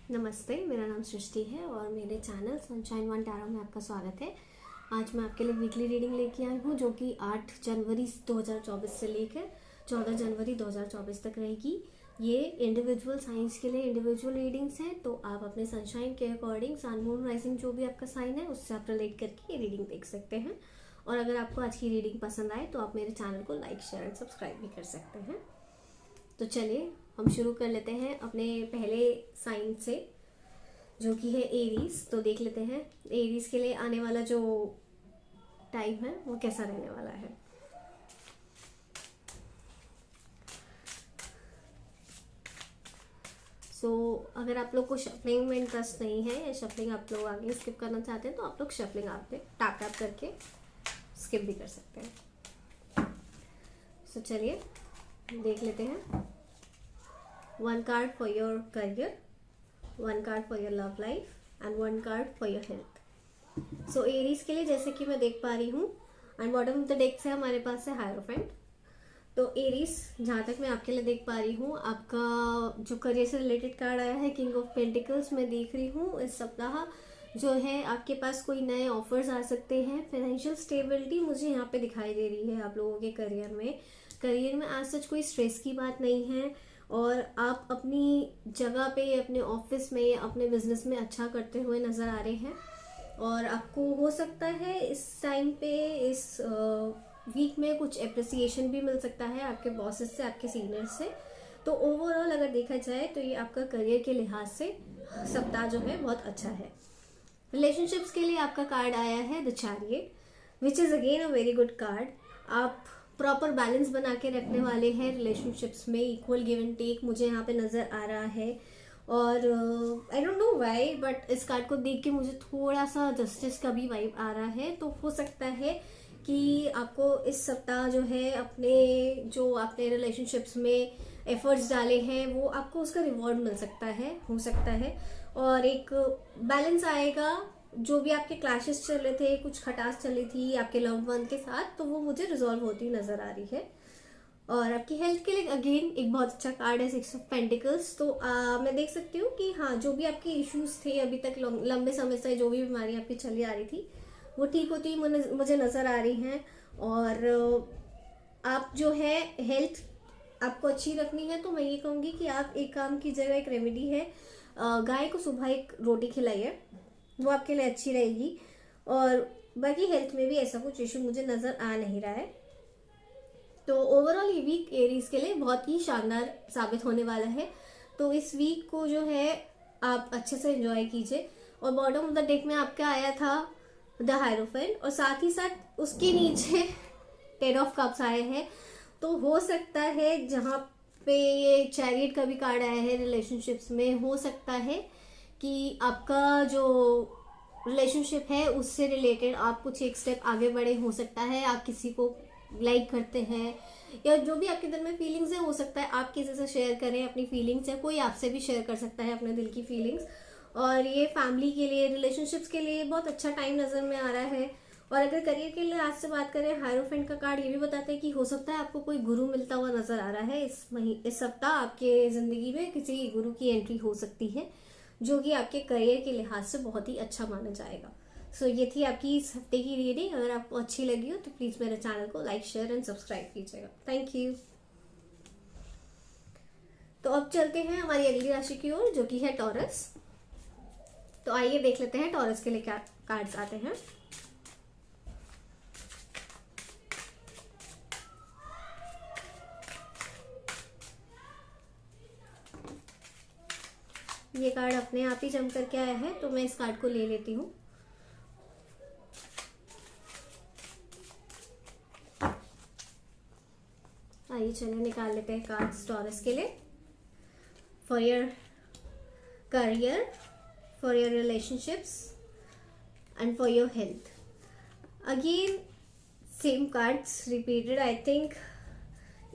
नमस्ते, मेरा नाम सृष्टि है और मेरे चैनल सनशाइन वन टैरो में आपका स्वागत है। आज मैं आपके लिए वीकली रीडिंग लेके आई हूँ जो कि 8 जनवरी 2024 से लेकर 14 जनवरी 2024 तक रहेगी। ये इंडिविजुअल साइंस के लिए इंडिविजुअल रीडिंग्स हैं, तो आप अपने सनशाइन के अकॉर्डिंग सन मून राइजिंग जो भी आपका साइन है उससे आप रिलेट करके ये रीडिंग देख सकते हैं। और अगर आपको आज की रीडिंग पसंद आए तो आप मेरे चैनल को लाइक, शेयर एंड सब्सक्राइब भी कर सकते हैं। तो चलिए हम शुरू कर लेते हैं अपने पहले साइन से जो कि है एरीज। तो देख लेते हैं एरीज के लिए आने वाला जो टाइम है वो कैसा रहने वाला है। अगर आप लोग को शफलिंग में इंटरेस्ट नहीं है या शफलिंग आप लोग आगे स्किप करना चाहते हैं तो आप लोग शफलिंग आप टैप टैप करके स्किप भी कर सकते हैं। चलिए देख लेते हैं। 1 card for your career, 1 card for your love life and 1 card for your health. So Aries के लिए जैसे कि मैं देख पा रही हूँ and bottom of the deck से हमारे पास है हायरोफेंट। तो एरीज जहाँ तक मैं आपके लिए देख पा रही हूँ, आपका जो करियर से रिलेटेड कार्ड आया है किंग ऑफ पेंटिकल्स में देख रही हूँ। इस सप्ताह जो है आपके पास कोई नए ऑफर्स आ सकते हैं। फाइनेंशियल स्टेबिलिटी मुझे यहाँ पे दिखाई दे रही है आप लोगों के करियर में आज सच कोई स्ट्रेस की बात नहीं है और आप अपनी जगह पे, अपने ऑफिस में, अपने बिजनेस में अच्छा करते हुए नज़र आ रहे हैं। और आपको हो सकता है इस टाइम पे, इस वीक में कुछ अप्रिसिएशन भी मिल सकता है आपके बॉसेस से, आपके सीनियर्स से। तो ओवरऑल अगर देखा जाए तो ये आपका करियर के लिहाज से सप्ताह जो है बहुत अच्छा है। रिलेशनशिप्स के लिए आपका कार्ड आया है the chariot, which is again a very good card. आप प्रॉपर बैलेंस बना के रखने वाले हैं रिलेशनशिप्स में, इक्वल गिव एंड टेक मुझे यहाँ पे नज़र आ रहा है। और आई डोंट नो व्हाई बट इस कार्ड को देख के मुझे थोड़ा सा जस्टिस का भी वाइब आ रहा है। तो हो सकता है कि आपको इस सप्ताह जो है आपने रिलेशनशिप्स में एफर्ट्स डाले हैं वो आपको उसका रिवॉर्ड मिल सकता है, हो सकता है। और एक बैलेंस आएगा। जो भी आपके क्लैशेस चल रहे थे, कुछ खटास चली थी आपके लव्ड वन के साथ, तो वो मुझे रिजॉल्व होती नजर आ रही है। और आपकी हेल्थ के लिए अगेन एक बहुत अच्छा कार्ड है 6 ऑफ पेंटिकल्स। तो मैं देख सकती हूँ कि हाँ, जो भी आपके इश्यूज थे अभी तक लंबे समय से, जो भी बीमारी आपकी चली आ रही थी वो ठीक होती मुझे नजर आ रही हैं। और आप जो है हेल्थ आपको अच्छी रखनी है तो मैं ये कहूँगी कि आप एक काम की जगह, एक रेमेडी है, गाय को सुबह एक रोटी खिलाइए, वो आपके लिए अच्छी रहेगी। और बाकी हेल्थ में भी ऐसा कुछ इशू मुझे नज़र आ नहीं रहा है। तो ओवरऑल ये वीक एरीज के लिए बहुत ही शानदार साबित होने वाला है। तो इस वीक को जो है आप अच्छे से एंजॉय कीजिए। और बॉटम ऑफ द डेक में आपका आया था द हायरोफेंट और साथ ही साथ उसके नीचे 10 ऑफ कप्स आए हैं। तो हो सकता है जहाँ पे ये चैरियट का भी कार्ड आया है रिलेशनशिप्स में, हो सकता है कि आपका जो रिलेशनशिप है उससे रिलेटेड आप कुछ एक स्टेप आगे बढ़े। हो सकता है आप किसी को लाइक करते हैं या जो भी आपके दिल में फीलिंग्स है, हो सकता है आप किसी से शेयर करें अपनी फीलिंग्स, या कोई आपसे भी शेयर कर सकता है अपने दिल की फीलिंग्स। और ये फैमिली के लिए, रिलेशनशिप्स के लिए बहुत अच्छा टाइम नजर में आ रहा है। और अगर करियर के लिए आज से बात करें, हायरोफेंट का कार्ड ये भी बताता है कि हो सकता है आपको कोई गुरु मिलता हुआ नजर आ रहा है इस सप्ताह आपके जिंदगी में किसी गुरु की एंट्री हो सकती है जो कि आपके करियर के लिहाज से बहुत ही अच्छा माना जाएगा। ये थी आपकी इस हफ्ते की रीडिंग। अगर आपको अच्छी लगी हो तो प्लीज मेरे चैनल को लाइक, शेयर एंड सब्सक्राइब कीजिएगा। Thank you. तो अब चलते हैं हमारी अगली राशि की ओर जो कि है टॉरस। तो आइए देख लेते हैं टॉरस के लिए क्या कार्ड्स आते हैं। ये कार्ड अपने आप ही जम करके आया है तो मैं इस कार्ड को ले लेती हूँ। आइए चलिए निकाल लेते हैं कार्ड्स टॉरस के लिए। For your career, for your relationships and for your health. Again same cards repeated. I think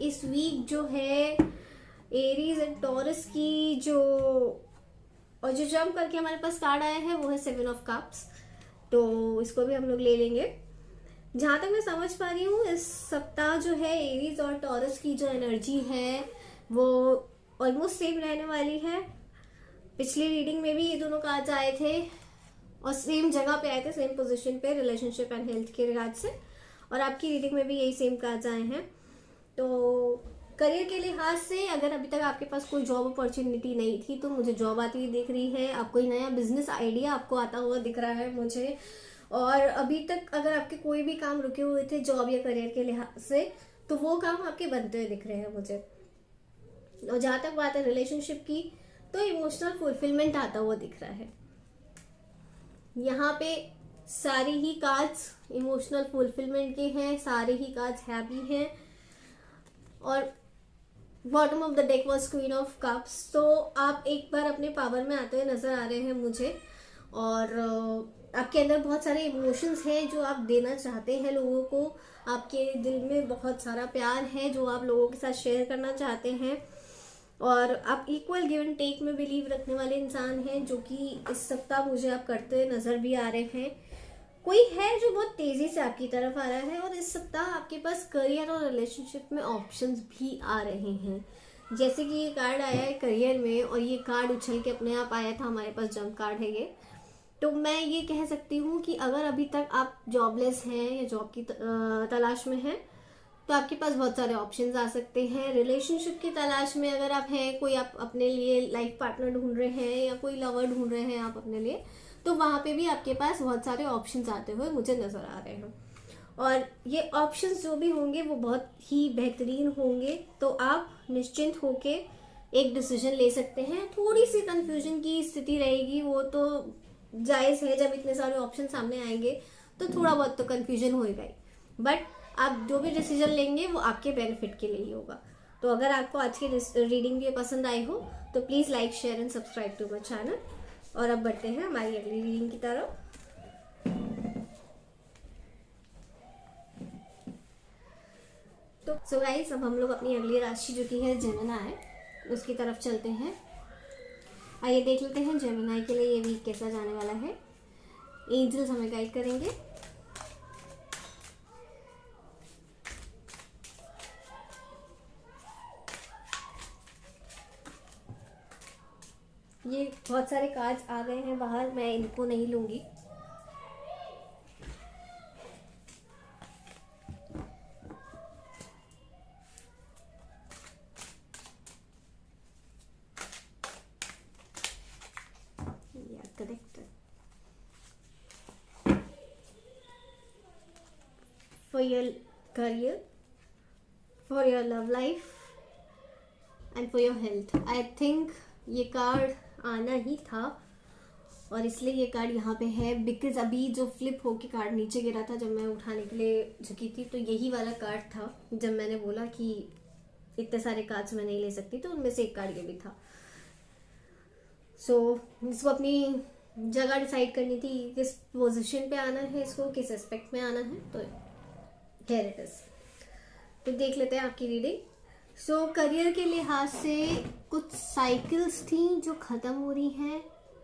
इस वीक जो है एरीज एंड टॉरस की और जो जंप करके हमारे पास कार्ड आया है वो है 7 ऑफ कप्स। तो इसको भी हम लोग ले लेंगे। जहाँ तक मैं समझ पा रही हूँ इस सप्ताह जो है एरीज और टॉरस की जो एनर्जी है वो ऑलमोस्ट सेम रहने वाली है। पिछली रीडिंग में भी ये दोनों कार्ड्स आए थे और सेम जगह पे आए थे, सेम पोजीशन पे, रिलेशनशिप एंड हेल्थ के रिगार्ड से, और आपकी रीडिंग में भी यही सेम कार्ड्स आए हैं। तो करियर के लिहाज से अगर अभी तक आपके पास कोई जॉब अपॉर्चुनिटी नहीं थी तो मुझे जॉब आती हुई दिख रही है। आप कोई नया बिजनेस आइडिया आपको आता हुआ दिख रहा है मुझे। और अभी तक अगर आपके कोई भी काम रुके हुए थे जॉब या करियर के लिहाज से, तो वो काम आपके बनते हुए दिख रहे हैं मुझे। और जहां तक बात है रिलेशनशिप की, तो इमोशनल फुलफिलमेंट आता हुआ दिख रहा है। यहाँ पे सारी ही कार्ड्स इमोशनल फुलफिलमेंट के हैं, सारे ही कार्ड्स हैप्पी हैं। और bottom of the deck was queen of cups. तो आप एक बार अपने पावर में आते हुए नजर आ रहे हैं मुझे, और आपके अंदर बहुत सारे इमोशंस हैं जो आप देना चाहते हैं लोगों को। आपके दिल में बहुत सारा प्यार है जो आप लोगों के साथ शेयर करना चाहते हैं, और आप इक्वल गिव एंड टेक में बिलीव रखने वाले इंसान हैं, जो कि इस सप्ताह मुझे आप करते हुए नजर भी आ रहे हैं। कोई है जो बहुत तेजी से आपकी तरफ आ रहा है, और इस सप्ताह आपके पास करियर और रिलेशनशिप में ऑप्शंस भी आ रहे हैं। जैसे कि ये कार्ड आया है करियर में, और ये कार्ड उछल के अपने आप आया था, हमारे पास जंप कार्ड है ये। तो मैं ये कह सकती हूँ कि अगर अभी तक आप जॉबलेस हैं या जॉब की तलाश में हैं, तो आपके पास बहुत सारे ऑप्शंस आ सकते हैं। रिलेशनशिप की तलाश में अगर आप हैं, कोई आप अपने लिए लाइफ पार्टनर ढूंढ रहे हैं या कोई लवर ढूंढ रहे हैं आप अपने लिए, तो वहां पे भी आपके पास बहुत सारे ऑप्शंस आते हुए मुझे नजर आ रहे हैं। और ये ऑप्शंस जो भी होंगे वो बहुत ही बेहतरीन होंगे। तो आप निश्चिंत होके एक डिसीजन ले सकते हैं। थोड़ी सी कंफ्यूजन की स्थिति रहेगी, वो तो जायज है, जब इतने सारे ऑप्शन सामने आएंगे तो थोड़ा बहुत तो कंफ्यूजन होएगा ही। बट आप जो भी डिसीजन लेंगे वो आपके बेनिफिट के लिए ही होगा। तो अगर आपको आज की रीडिंग भी पसंद आई हो तो please like, share and subscribe to my channel. और अब बढ़ते हैं हमारी अगली रीडिंग की तरफ। तो सो गाइस, अब हम लोग अपनी अगली राशि जो कि है जेमिनी, उसकी तरफ चलते हैं। आइए देख लेते हैं जेमिनी के लिए ये वीक कैसा जाने वाला है। एंजल्स हमें गाइड करेंगे। ये बहुत सारे कार्ड्स आ गए हैं बाहर, मैं इनको नहीं लूंगी। For your career, for your love life and for your health. I think ये कार्ड आना ही था, और इसलिए ये कार्ड यहाँ पे है। बिकॉज अभी जो फ्लिप होके कार्ड नीचे गिरा था जब मैं उठाने के लिए झुकी थी, तो यही वाला कार्ड था। जब मैंने बोला कि इतने सारे कार्ड्स मैं नहीं ले सकती, तो उनमें से एक कार्ड ये भी था। सो इसको अपनी जगह डिसाइड करनी थी, किस पोजीशन पे आना है, इसको किस एस्पेक्ट में आना है। तो हियर इट इज। तो देख लेते हैं आपकी रीडिंग। सो करियर के लिहाज से कुछ साइकिल्स थी जो खत्म हो रही हैं।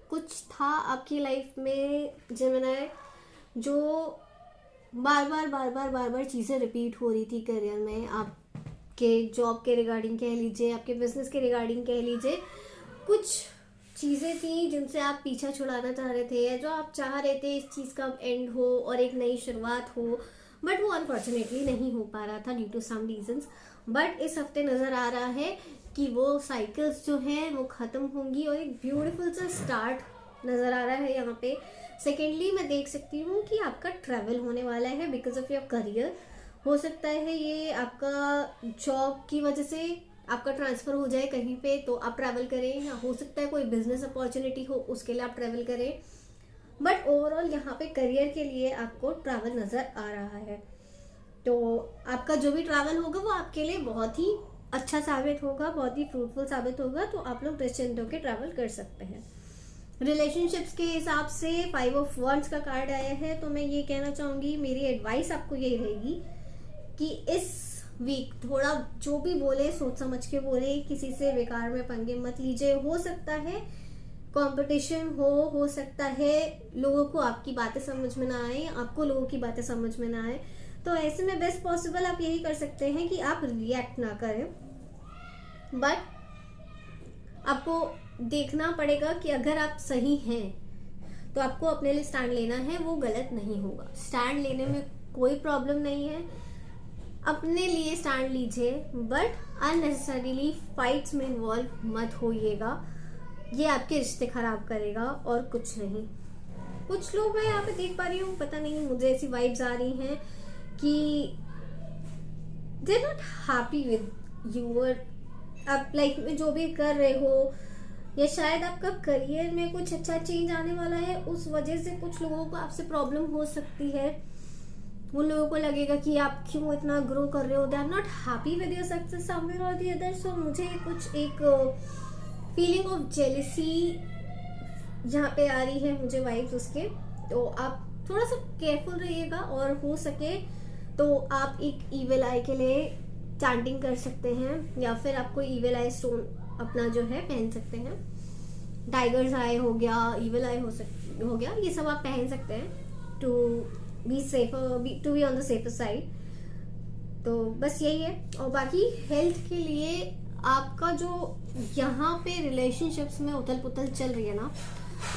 कुछ था आपकी लाइफ में जेमिनी जो बार बार चीज़ें रिपीट हो रही थी करियर में। आपके जॉब के रिगार्डिंग कह लीजिए, आपके बिजनेस के रिगार्डिंग कह लीजिए, कुछ चीज़ें थी जिनसे आप पीछा छुड़ाना चाह रहे थे, या जो आप चाह रहे थे इस चीज़ का एंड हो और एक नई शुरुआत हो, बट वो अनफॉर्चुनेटली नहीं हो पा रहा था due to some reasons. But इस हफ्ते नजर आ रहा है कि वो साइकिल्स जो हैं वो खत्म होंगी, और एक ब्यूटीफुल सा स्टार्ट नजर आ रहा है यहाँ पे। सेकेंडली मैं देख सकती हूँ कि आपका ट्रैवल होने वाला है बिकॉज ऑफ योर करियर। हो सकता है ये आपका जॉब की वजह से आपका ट्रांसफर हो जाए कहीं पे, तो आप ट्रैवल करें, या हो सकता है कोई बिजनेस अपॉर्चुनिटी हो उसके लिए आप ट्रैवल करें। बट ओवरऑल यहाँ पे करियर के लिए आपको ट्रैवल नजर आ रहा है। तो आपका जो भी ट्रैवल होगा वो आपके लिए बहुत ही अच्छा साबित होगा, बहुत ही फ्रूटफुल साबित होगा। तो आप लोग निश्चिंत होकर ट्रैवल कर सकते हैं। रिलेशनशिप्स के हिसाब से 5 ऑफ वॉन्ड्स का कार्ड आया है, तो मैं ये कहना चाहूंगी, मेरी एडवाइस आपको यही रहेगी कि इस वीक थोड़ा जो भी बोले सोच समझ के बोले, किसी से बेकार में पंगे मत लीजिए। हो सकता है कंपटीशन हो सकता है लोगों को आपकी बातें समझ में ना आए, आपको लोगों की बातें समझ में ना आए। तो ऐसे में बेस्ट पॉसिबल आप यही कर सकते हैं कि आप रिएक्ट ना करें, बट आपको देखना पड़ेगा कि अगर आप सही हैं तो आपको अपने लिए स्टैंड लेना है, वो गलत नहीं होगा। स्टैंड लेने में कोई प्रॉब्लम नहीं है, अपने लिए स्टैंड लीजिए, बट अननेसेसरीली फाइट्स में इन्वॉल्व मत होइएगा, ये आपके रिश्ते खराब करेगा और कुछ नहीं। कुछ लोग मैं यहाँ पे देख पा रही हूँ, पता नहीं मुझे ऐसी वाइब्स आ रही हैं कि they are not happy with your, आप लाइफ में जो भी कर रहे हो, या शायद आपका करियर में कुछ अच्छा चेंज आने वाला है, उस वजह से कुछ लोगों को आपसे प्रॉब्लम हो सकती है। उन लोगों को लगेगा कि आप क्यों इतना ग्रो कर रहे हो, they are not happy with your success somewhere और द अदर। सो मुझे कुछ एक फीलिंग ऑफ जेलसी यहाँ पे आ रही है मुझे वाइब्स उसके। तो आप थोड़ा सा केयरफुल रहिएगा, और हो सके तो आप एक ईविल आई के लिए चैंटिंग कर सकते हैं, या फिर आप कोई ईविल आई स्टोन अपना जो है पहन सकते हैं। टाइगर्स आई हो गया, ईविल आई हो गया, ये सब आप पहन सकते हैं to be safer, to be on the safer side. तो बस यही है। और बाकी हेल्थ के लिए आपका जो यहाँ पे रिलेशनशिप्स में उथल पुथल चल रही है ना,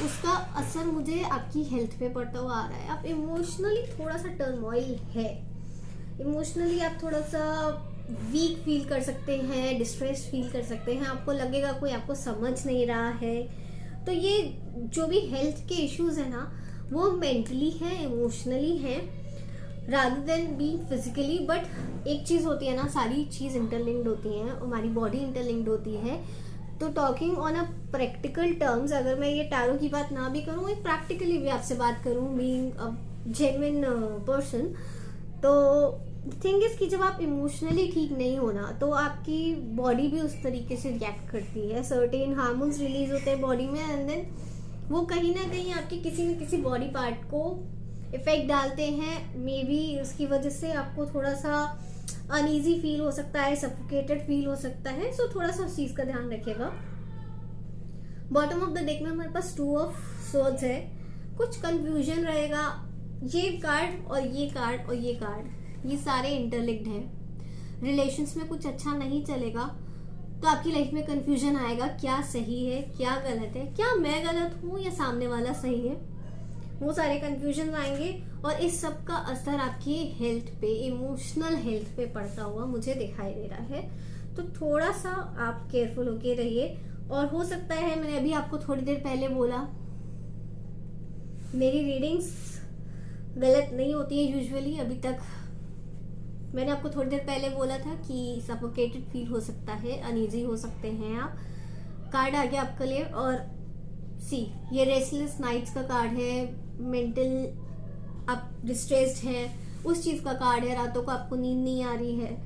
उसका असर मुझे आपकी हेल्थ पे पड़ता हुआ आ रहा है। आप इमोशनली थोड़ा सा टर्मोइल है, इमोशनली आप थोड़ा सा वीक फील कर सकते हैं, डिस्ट्रेस फील कर सकते हैं, आपको लगेगा कोई आपको समझ नहीं रहा है। तो ये जो भी हेल्थ के इश्यूज है ना, वो मेंटली है, इमोशनली है, rather than being physically. But एक चीज होती है ना, सारी चीज इंटरलिंक्ड होती हैं, हमारी बॉडी इंटरलिंक्ड होती है। तो talking on a practical terms, अगर मैं ये टैरो की बात ना भी करूँ, एक प्रैक्टिकली भी आपसे बात करूँ, बीइंग अ जेन्युइन पर्सन, तो थिंग इज कि जब आप इमोशनली ठीक नहीं हो ना, तो आपकी बॉडी भी उस तरीके से रिएक्ट करती है, सर्टेन हार्मोन्स रिलीज होते हैं बॉडी में, एंड देन वो कहीं ना कहीं आपके किसी न किसी बॉडी पार्ट को इफेक्ट डालते हैं। मे बी उसकी वजह से आपको थोड़ा सा अनईजी फील हो सकता है, सफोकेटेड फील हो सकता है। सो थोड़ा सा उस चीज का ध्यान रखिएगा। बॉटम ऑफ द डेक में हमारे पास 2 ऑफ स्वॉर्ड्स है, कुछ कंफ्यूजन रहेगा। ये कार्ड और ये कार्ड और ये कार्ड, ये सारे इंटरलिंक्ड हैं। रिलेशंस में कुछ अच्छा नहीं चलेगा तो आपकी लाइफ में कंफ्यूजन आएगा, क्या सही है क्या गलत है, क्या मैं गलत हूँ या सामने वाला सही है, वो सारे कंफ्यूजन आएंगे। और इस सब का असर आपकी हेल्थ पे, इमोशनल हेल्थ पे पड़ता हुआ मुझे दिखाई दे रहा है। तो थोड़ा सा आप केयरफुल होके रहिए। और हो सकता है, मैंने अभी आपको थोड़ी देर पहले बोला, मेरी रीडिंग्स गलत नहीं होती है यूजुअली। अभी तक मैंने आपको थोड़ी देर पहले बोला था कि सफोकेटेड फील हो सकता है, अनईजी हो सकते हैं आप। कार्ड आ गया आपके लिए, और सी ये रेस्टलेस नाइट्स का कार्ड है, मेंटल आप डिस्ट्रेस्ड हैं उस चीज का कार्ड है, रातों को आपको नींद नहीं आ रही है।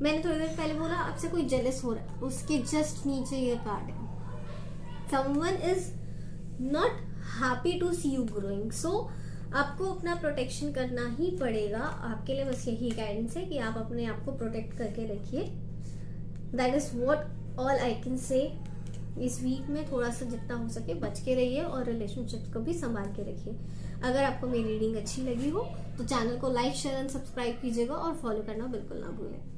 मैंने थोड़ी देर पहले बोला आपसे कोई जेलस हो रहा है, उसके जस्ट नीचे ये कार्ड है, someone is not happy to see you growing. So आपको अपना प्रोटेक्शन करना ही पड़ेगा। आपके लिए बस यही गाइडेंस है कि आप अपने आप को प्रोटेक्ट करके रखिए। That is what all I can say. इस वीक में थोड़ा सा जितना हो सके बच के रहिए, और रिलेशनशिप्स को भी संभाल के रखिए। अगर आपको मेरी रीडिंग अच्छी लगी हो तो चैनल को लाइक, शेयर एंड सब्सक्राइब कीजिएगा, और फॉलो करना बिल्कुल ना भूलें।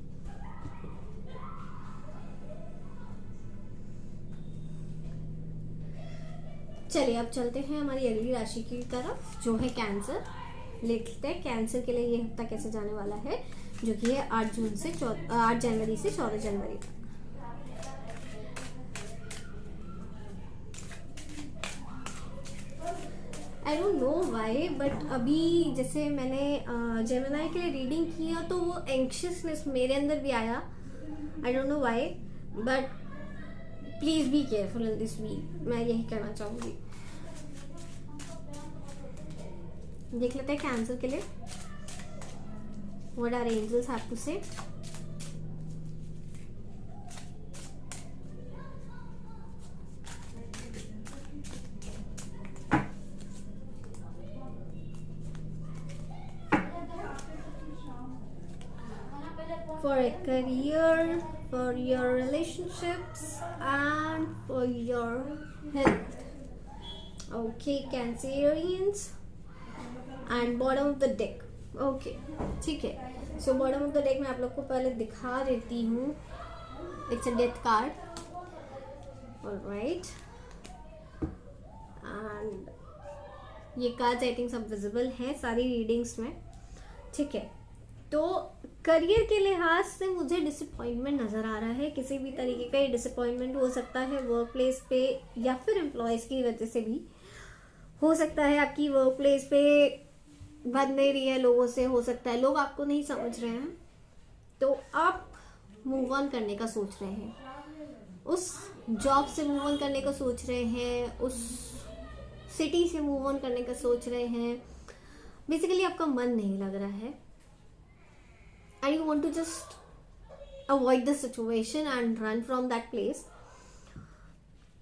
चलिए अब चलते हैं हमारी अगली राशि की तरफ, जो है कैंसर। देखते हैं कैंसर के लिए ये हफ्ता कैसे जाने वाला है, जो कि है 8 जनवरी से 14 जनवरी तक। आई डोंट नो वाई, बट अभी जैसे मैंने जेमिनी के लिए रीडिंग किया तो वो एंक्शियसनेस मेरे अंदर भी आया। I don't know why, but please be careful in this week, मैं यही कहना चाहूंगी। देख लेते हैं कैंसर के लिए what are angels have to say. For a career, for your relationships and for your health. Okay, Cancerians. And bottom of the deck. Okay, ठीक है। So bottom of the deck मैं आप लोग को पहले दिखा देती हूँ। It's a death card. All right. ये कार्ड्स आई थिंक सब विजिबल हैं सारी रीडिंग्स में, ठीक है। तो करियर के लिहाज से मुझे डिसअपॉइंटमेंट नज़र आ रहा है, किसी भी तरीके का ये डिसअपॉइंटमेंट हो सकता है वर्क प्लेस पे या फिर एम्प्लॉयज़ की वजह से भी हो सकता है। आपकी वर्क प्लेस पे बन नहीं रही है लोगों से, हो सकता है लोग आपको नहीं समझ रहे हैं, तो आप मूव ऑन करने का सोच रहे हैं, उस जॉब से मूव ऑन करने का सोच रहे हैं, उस सिटी से मूव ऑन करने का सोच रहे हैं। बेसिकली आपका मन नहीं लग रहा है and you want to just avoid the situation and run from that place।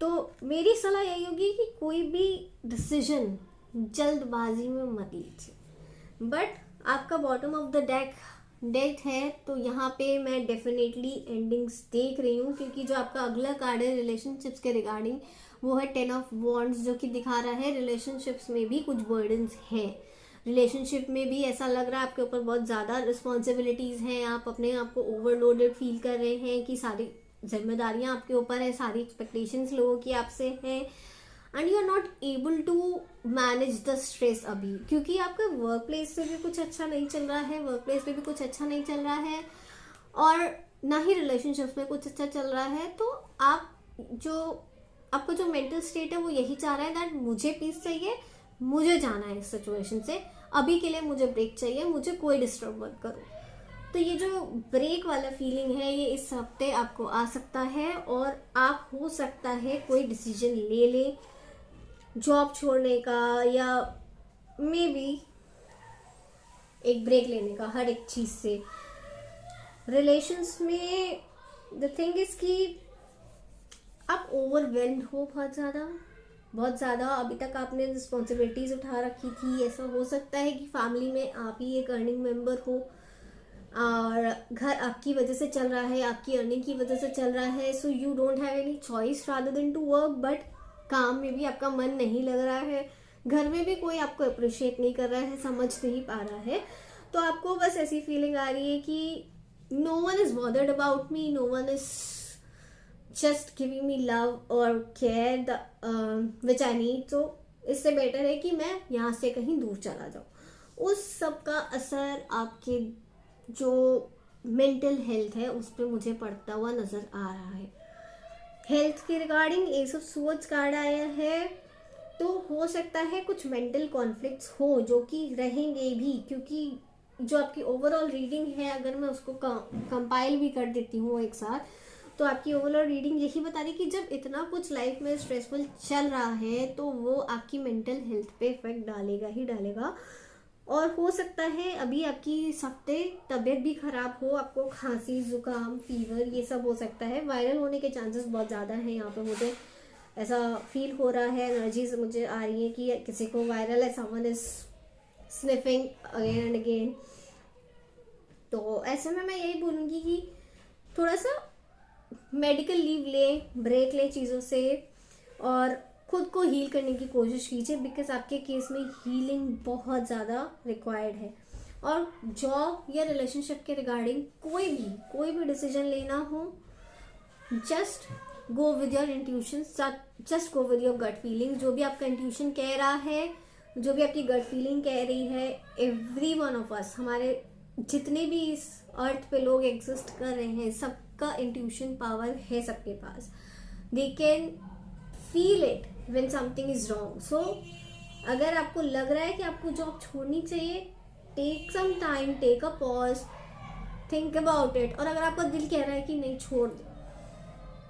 तो मेरी सलाह यही होगी कि कोई भी डिसीजन जल्दबाजी में मत लीजिए, बट आपका बॉटम ऑफ द डेक है, तो यहाँ पे मैं डेफिनेटली एंडिंग्स देख रही हूँ, क्योंकि जो आपका अगला कार्ड है रिलेशनशिप्स के रिगार्डिंग वो है 10 ऑफ वॉन्ड्स, जो कि दिखा रहा है रिलेशनशिप्स में भी कुछ बर्डन्स हैं। रिलेशनशिप में भी ऐसा लग रहा है आपके ऊपर बहुत ज़्यादा रिस्पॉन्सिबिलिटीज़ हैं, आप अपने आप को ओवरलोडेड फील कर रहे हैं कि सारी जिम्मेदारियां आपके ऊपर है, सारी एक्सपेक्टेशंस लोगों की आपसे हैं, and you are not able to manage the stress अभी, क्योंकि आपका वर्क प्लेस से भी कुछ अच्छा नहीं चल रहा है, वर्क प्लेस पे भी कुछ अच्छा नहीं चल रहा है, और ना ही रिलेशनशिप्स में कुछ अच्छा चल रहा है। तो आपका जो मेंटल स्टेट है वो यही चाह रहा है दैट मुझे पीस चाहिए, मुझे जाना है इस सिचुएशन से, अभी के लिए मुझे ब्रेक चाहिए, मुझे कोई डिस्टर्ब मत करो। तो ये जो ब्रेक वाला फीलिंग है ये इस हफ्ते आपको आ सकता है, और आप हो सकता है कोई डिसीजन ले ले जॉब छोड़ने का, या मे बी एक ब्रेक लेने का हर एक चीज़ से। रिलेशंस में द थिंग इज कि आप ओवरवेल्म्ड हो बहुत ज़्यादा। अभी तक आपने रिस्पॉन्सिबिलिटीज़ उठा रखी थी, ऐसा हो सकता है कि फैमिली में आप ही एक अर्निंग मेंबर हो और घर आपकी वजह से चल रहा है, आपकी अर्निंग की वजह से चल रहा है, so you don't have any choice rather than to work. But काम में भी आपका मन नहीं लग रहा है, घर में भी कोई आपको अप्रिशिएट नहीं कर रहा है, समझ नहीं पा रहा है, तो आपको बस ऐसी फीलिंग आ रही है कि no one is bothered about me, no one is just giving me love or care the which I need। तो इससे बेटर है कि मैं यहाँ से कहीं दूर चला जाऊँ। उस सब का असर आपके जो मेंटल हेल्थ है उस पर मुझे पड़ता हुआ नज़र आ रहा है। हेल्थ के regarding S of swords card आया है, तो हो सकता है कुछ मेंटल कॉन्फ्लिक्ट्स हो जो कि रहेंगे भी, क्योंकि जो आपकी ओवरऑल रीडिंग है अगर मैं उसको कंपाइल भी कर देती हूँ एक साथ, तो आपकी ओवरऑल रीडिंग यही बता रही कि जब इतना कुछ लाइफ में स्ट्रेसफुल चल रहा है तो वो आपकी मेंटल हेल्थ पे इफेक्ट डालेगा ही डालेगा। और हो सकता है अभी आपकी इस हफ्ते तबीयत भी खराब हो, आपको खांसी जुकाम फीवर ये सब हो सकता है, वायरल होने के चांसेस बहुत ज़्यादा हैं। यहाँ पे मुझे ऐसा फील हो रहा है, एनर्जीज मुझे आ रही है कि किसी को वायरल है, someone is sniffing again and again. तो ऐसे में मैं यही बोलूँगी कि थोड़ा सा मेडिकल लीव ले, ब्रेक ले चीज़ों से, और खुद को हील करने की कोशिश कीजिए, बिकॉज आपके केस में हीलिंग बहुत ज़्यादा रिक्वायर्ड है। और जॉब या रिलेशनशिप के रिगार्डिंग कोई भी डिसीजन लेना हो, just go with your intuition, just go with your gut feeling. जो भी आपका इंट्यूशन कह रहा है, जो भी आपकी गट फीलिंग कह रही है, एवरी वन ऑफ अस, हमारे जितने भी इस अर्थ पे लोग एग्जिस्ट कर रहे हैं, सबका इंट्यूशन पावर है सबके पास। They can feel it when something is wrong. So अगर आपको लग रहा है कि आपको जॉब छोड़नी चाहिए, take some time, take a pause, think about it. और अगर आपका दिल कह रहा है कि नहीं छोड़ दो,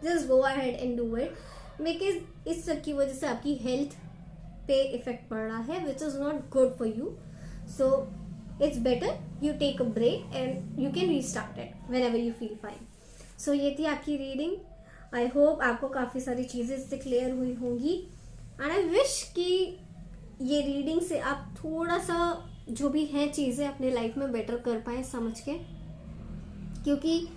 just go ahead and do it, because इस सब की वजह से आपकी हेल्थ पे इफेक्ट पड़ रहा है, विच is not good for you. So it's better you take a break and you can restart it whenever you feel fine। so ये थी आपकी रीडिंग। आई होप आपको काफ़ी सारी चीज़ें इससे क्लियर हुई होंगी, एंड आई विश कि ये रीडिंग से आप थोड़ा सा जो भी है चीज़ें अपने लाइफ में बेटर कर पाए समझ के, क्योंकि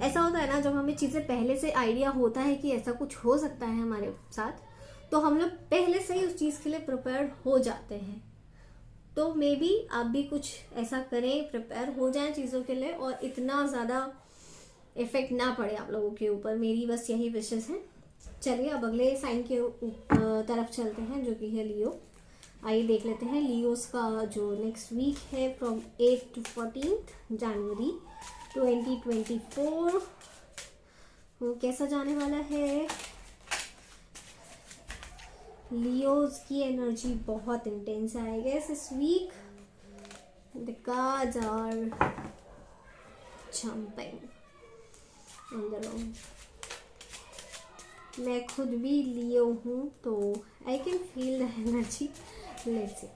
ऐसा होता है ना जब हमें चीज़ें पहले से आइडिया होता है कि ऐसा कुछ हो सकता है हमारे साथ, तो हम लोग पहले से ही उस चीज़ के लिए प्रिपेयर हो जाते हैं। तो मे बी आप भी कुछ ऐसा करें, प्रिपेयर हो जाएं चीज़ों के लिए, और इतना ज़्यादा इफेक्ट ना पड़े आप लोगों के ऊपर। मेरी बस यही विशेष है। चलिए अब अगले साइन के तरफ चलते हैं, जो कि है लियो। आइए देख लेते हैं लियोस का जो नेक्स्ट वीक है फ्रॉम 8 to 14 जनवरी 2024 वो कैसा जाने वाला है। लियोस की एनर्जी बहुत इंटेंस आएगा इस week. The cards are jumping on the road. मैं खुद भी लियो हूँ तो I can feel the energy. Let's see.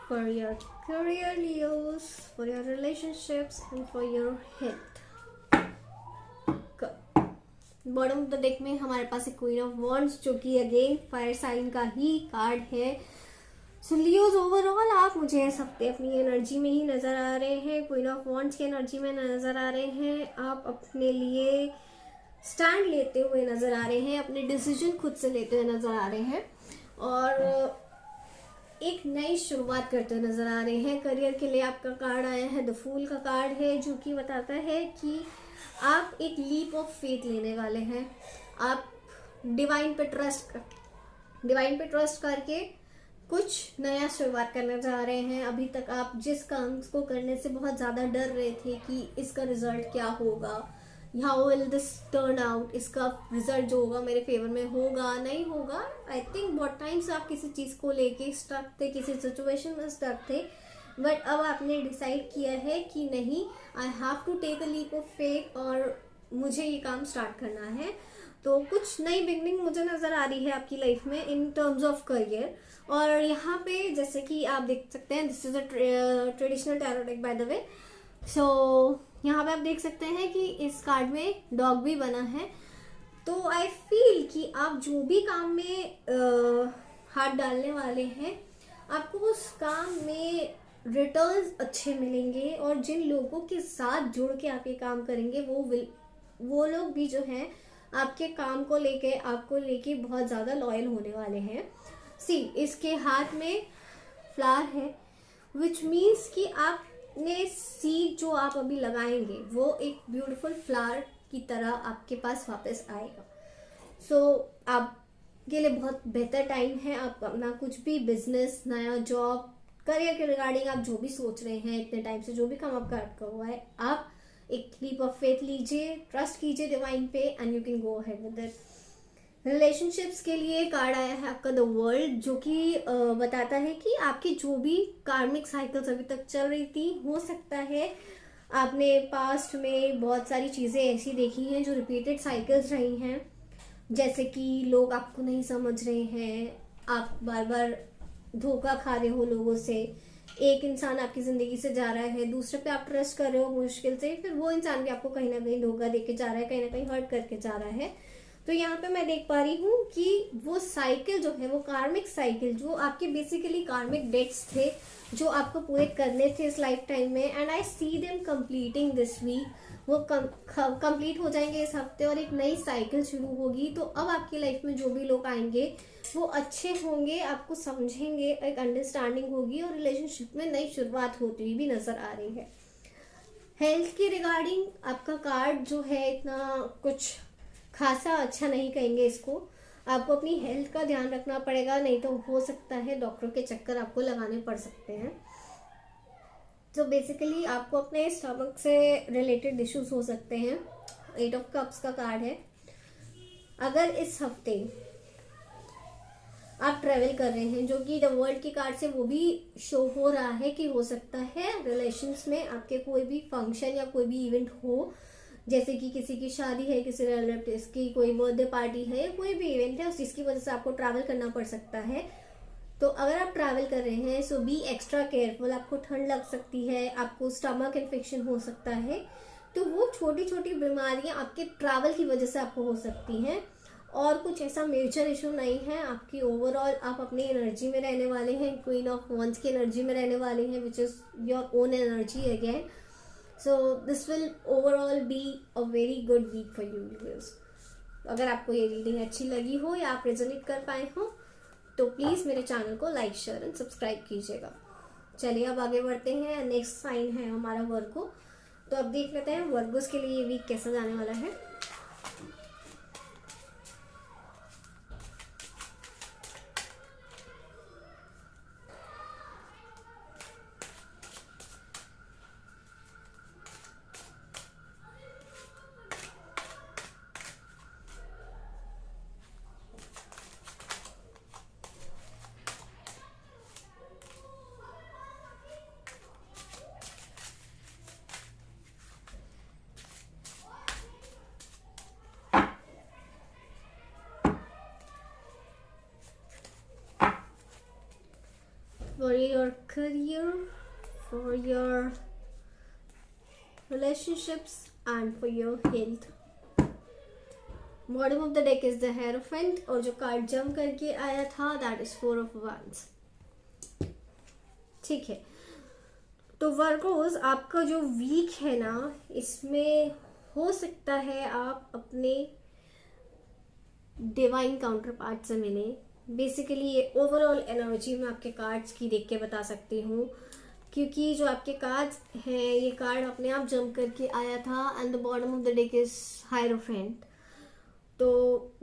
For your career, Leos, for your relationships, and for your health. Bottom of the deck में हमारे पास एक queen of wands जो कि अगेन फायर साइन का ही कार्ड है। सो लियोज ओवरऑल आप मुझे इस हफ्ते अपनी एनर्जी में ही नजर आ रहे हैं, क्वीन ऑफ वॉन्ड्स की एनर्जी में नजर आ रहे हैं। आप अपने लिए स्टैंड लेते हुए नजर आ रहे हैं, अपने डिसीजन खुद से लेते हुए नजर आ रहे हैं और एक नई शुरुआत करते हुए नजर आ रहे हैं। करियर के लिए आपका कार्ड आया है, द फूल का कार्ड है जो कि बताता है कि आप एक लीप ऑफ फेथ लेने वाले हैं। आप डिवाइन पे ट्रस्ट करके कुछ नया शुरुआत करने जा रहे हैं। अभी तक आप जिस काम को करने से बहुत ज़्यादा डर रहे थे कि इसका रिजल्ट क्या होगा, how will this turn out, इसका रिजल्ट जो होगा मेरे फेवर में होगा नहीं होगा। आई थिंक बहुत टाइम से आप किसी चीज़ को लेके स्टक थे, किसी सिचुएशन में स्टक थे, बट अब आपने डिसाइड किया है कि नहीं, I have to take a leap of faith और मुझे ये काम स्टार्ट करना है। तो कुछ नई बिगनिंग मुझे नज़र आ रही है आपकी लाइफ में इन टर्म्स ऑफ करियर। और यहाँ पे जैसे कि आप देख सकते हैं, this is a traditional tarot deck by the way. So यहाँ पे आप देख सकते हैं कि इस कार्ड में डॉग भी बना है। तो आई फील कि आप जो भी काम में हाथ डालने वाले हैं, आपको उस काम में रिटर्न्स अच्छे मिलेंगे और जिन लोगों के साथ जुड़ के आप ये काम करेंगे वो लोग भी जो हैं आपके काम को लेके, आपको लेके बहुत ज़्यादा लॉयल होने वाले हैं। सी, इसके हाथ में फ्लावर है विच मीन्स कि आपने सीड जो आप अभी लगाएंगे वो एक ब्यूटीफुल फ्लावर की तरह आपके पास वापस आएगा। सो आपके लिए बहुत बेहतर टाइम है। आप अपना कुछ भी बिजनेस, नया जॉब, करियर के रिगार्डिंग आप जो भी सोच रहे हैं, इतने टाइम से जो भी काम आपका अटका हुआ है, आप एक लीप ऑफ फेथ लीजिए, ट्रस्ट कीजिए डिवाइन पे and you can go ahead with it. Relationships के लिए कार्ड आया है आपका द वर्ल्ड, जो कि बताता है कि आपकी जो भी कार्मिक साइकिल्स अभी तक चल रही थी, हो सकता है आपने पास्ट में बहुत सारी चीज़ें ऐसी देखी हैं जो रिपीटेड साइकिल्स रही हैं, जैसे कि लोग आपको नहीं समझ रहे हैं, आप बार बार धोखा खा रहे हो लोगों से, एक इंसान आपकी जिंदगी से जा रहा है, दूसरे पे आप ट्रस्ट कर रहे हो मुश्किल से, फिर वो इंसान भी आपको कहीं ना कहीं धोखा देके जा रहा है, कहीं ना कहीं हर्ट करके जा रहा है। तो यहाँ पे मैं देख पा रही हूँ कि वो साइकिल जो है, वो कार्मिक साइकिल जो आपके बेसिकली कार्मिक डेट्स थे जो आपको पूरे करने थे इस लाइफ टाइम में, and I see them completing this week, वो कंप्लीट हो जाएंगे इस हफ्ते और एक नई साइकिल शुरू होगी। तो अब आपकी लाइफ में जो भी लोग आएंगे वो अच्छे होंगे, आपको समझेंगे, एक अंडरस्टैंडिंग होगी और रिलेशनशिप में नई शुरुआत होती हुई भी नजर आ रही है। हेल्थ के रिगार्डिंग आपका कार्ड जो है इतना कुछ खासा अच्छा नहीं कहेंगे इसको। आपको अपनी हेल्थ का ध्यान रखना पड़ेगा, नहीं तो हो सकता है डॉक्टर के चक्कर आपको लगाने पड़ सकते हैं। तो बेसिकली आपको अपने स्टमक से रिलेटेड इश्यूज हो सकते हैं। 8 ऑफ कप्स का कार्ड है। अगर इस हफ्ते आप ट्रेवल कर रहे हैं, जो कि द वर्ल्ड के कार्ड से वो भी शो हो रहा है कि हो सकता है रिलेशंस में आपके कोई भी फंक्शन या कोई भी इवेंट हो, जैसे कि किसी की शादी है, किसी रिलेटिव की कोई बर्थडे पार्टी है, कोई भी इवेंट है, उस जिसकी वजह से आपको ट्रैवल करना पड़ सकता है। तो अगर आप ट्रैवल कर रहे हैं सो बी एक्स्ट्रा केयरफुल। आपको ठंड लग सकती है, आपको स्टमक इन्फेक्शन हो सकता है, तो वो छोटी छोटी बीमारियां आपके ट्रैवल की वजह से आपको हो सकती हैं और कुछ ऐसा मेजर इशू नहीं है। आपकी ओवरऑल आप अपनी एनर्जी में रहने वाले हैं, क्वीन ऑफ वंस की एनर्जी में रहने वाले हैं, which is your own energy again. So this will overall be a very good week for you viewers. अगर आपको ये रीडिंग अच्छी लगी हो या आप रेजोनेट कर पाए हो तो प्लीज़ मेरे चैनल को लाइक शेयर एंड सब्सक्राइब कीजिएगा। चलिए अब आगे बढ़ते हैं। नेक्स्ट साइन है हमारा वर्गो। तो अब देख लेते हैं वर्गोस के लिए ये वीक कैसा जाने वाला है। For your career, for your relationships and for your health. Bottom of the deck is the Hierophant और जो कार्ड जम करके आया था that is 4 of Wands। ठीक है, तो वर्गोस आपका जो वीक है ना, इसमें हो सकता है आप अपने डिवाइन काउंटर पार्ट से मिले। बेसिकली ये ओवरऑल एनर्जी मैं आपके कार्ड्स की देख के बता सकती हूँ, क्योंकि जो आपके कार्ड्स हैं ये कार्ड अपने आप जंप करके आया था and the bottom of the deck is hierophant. तो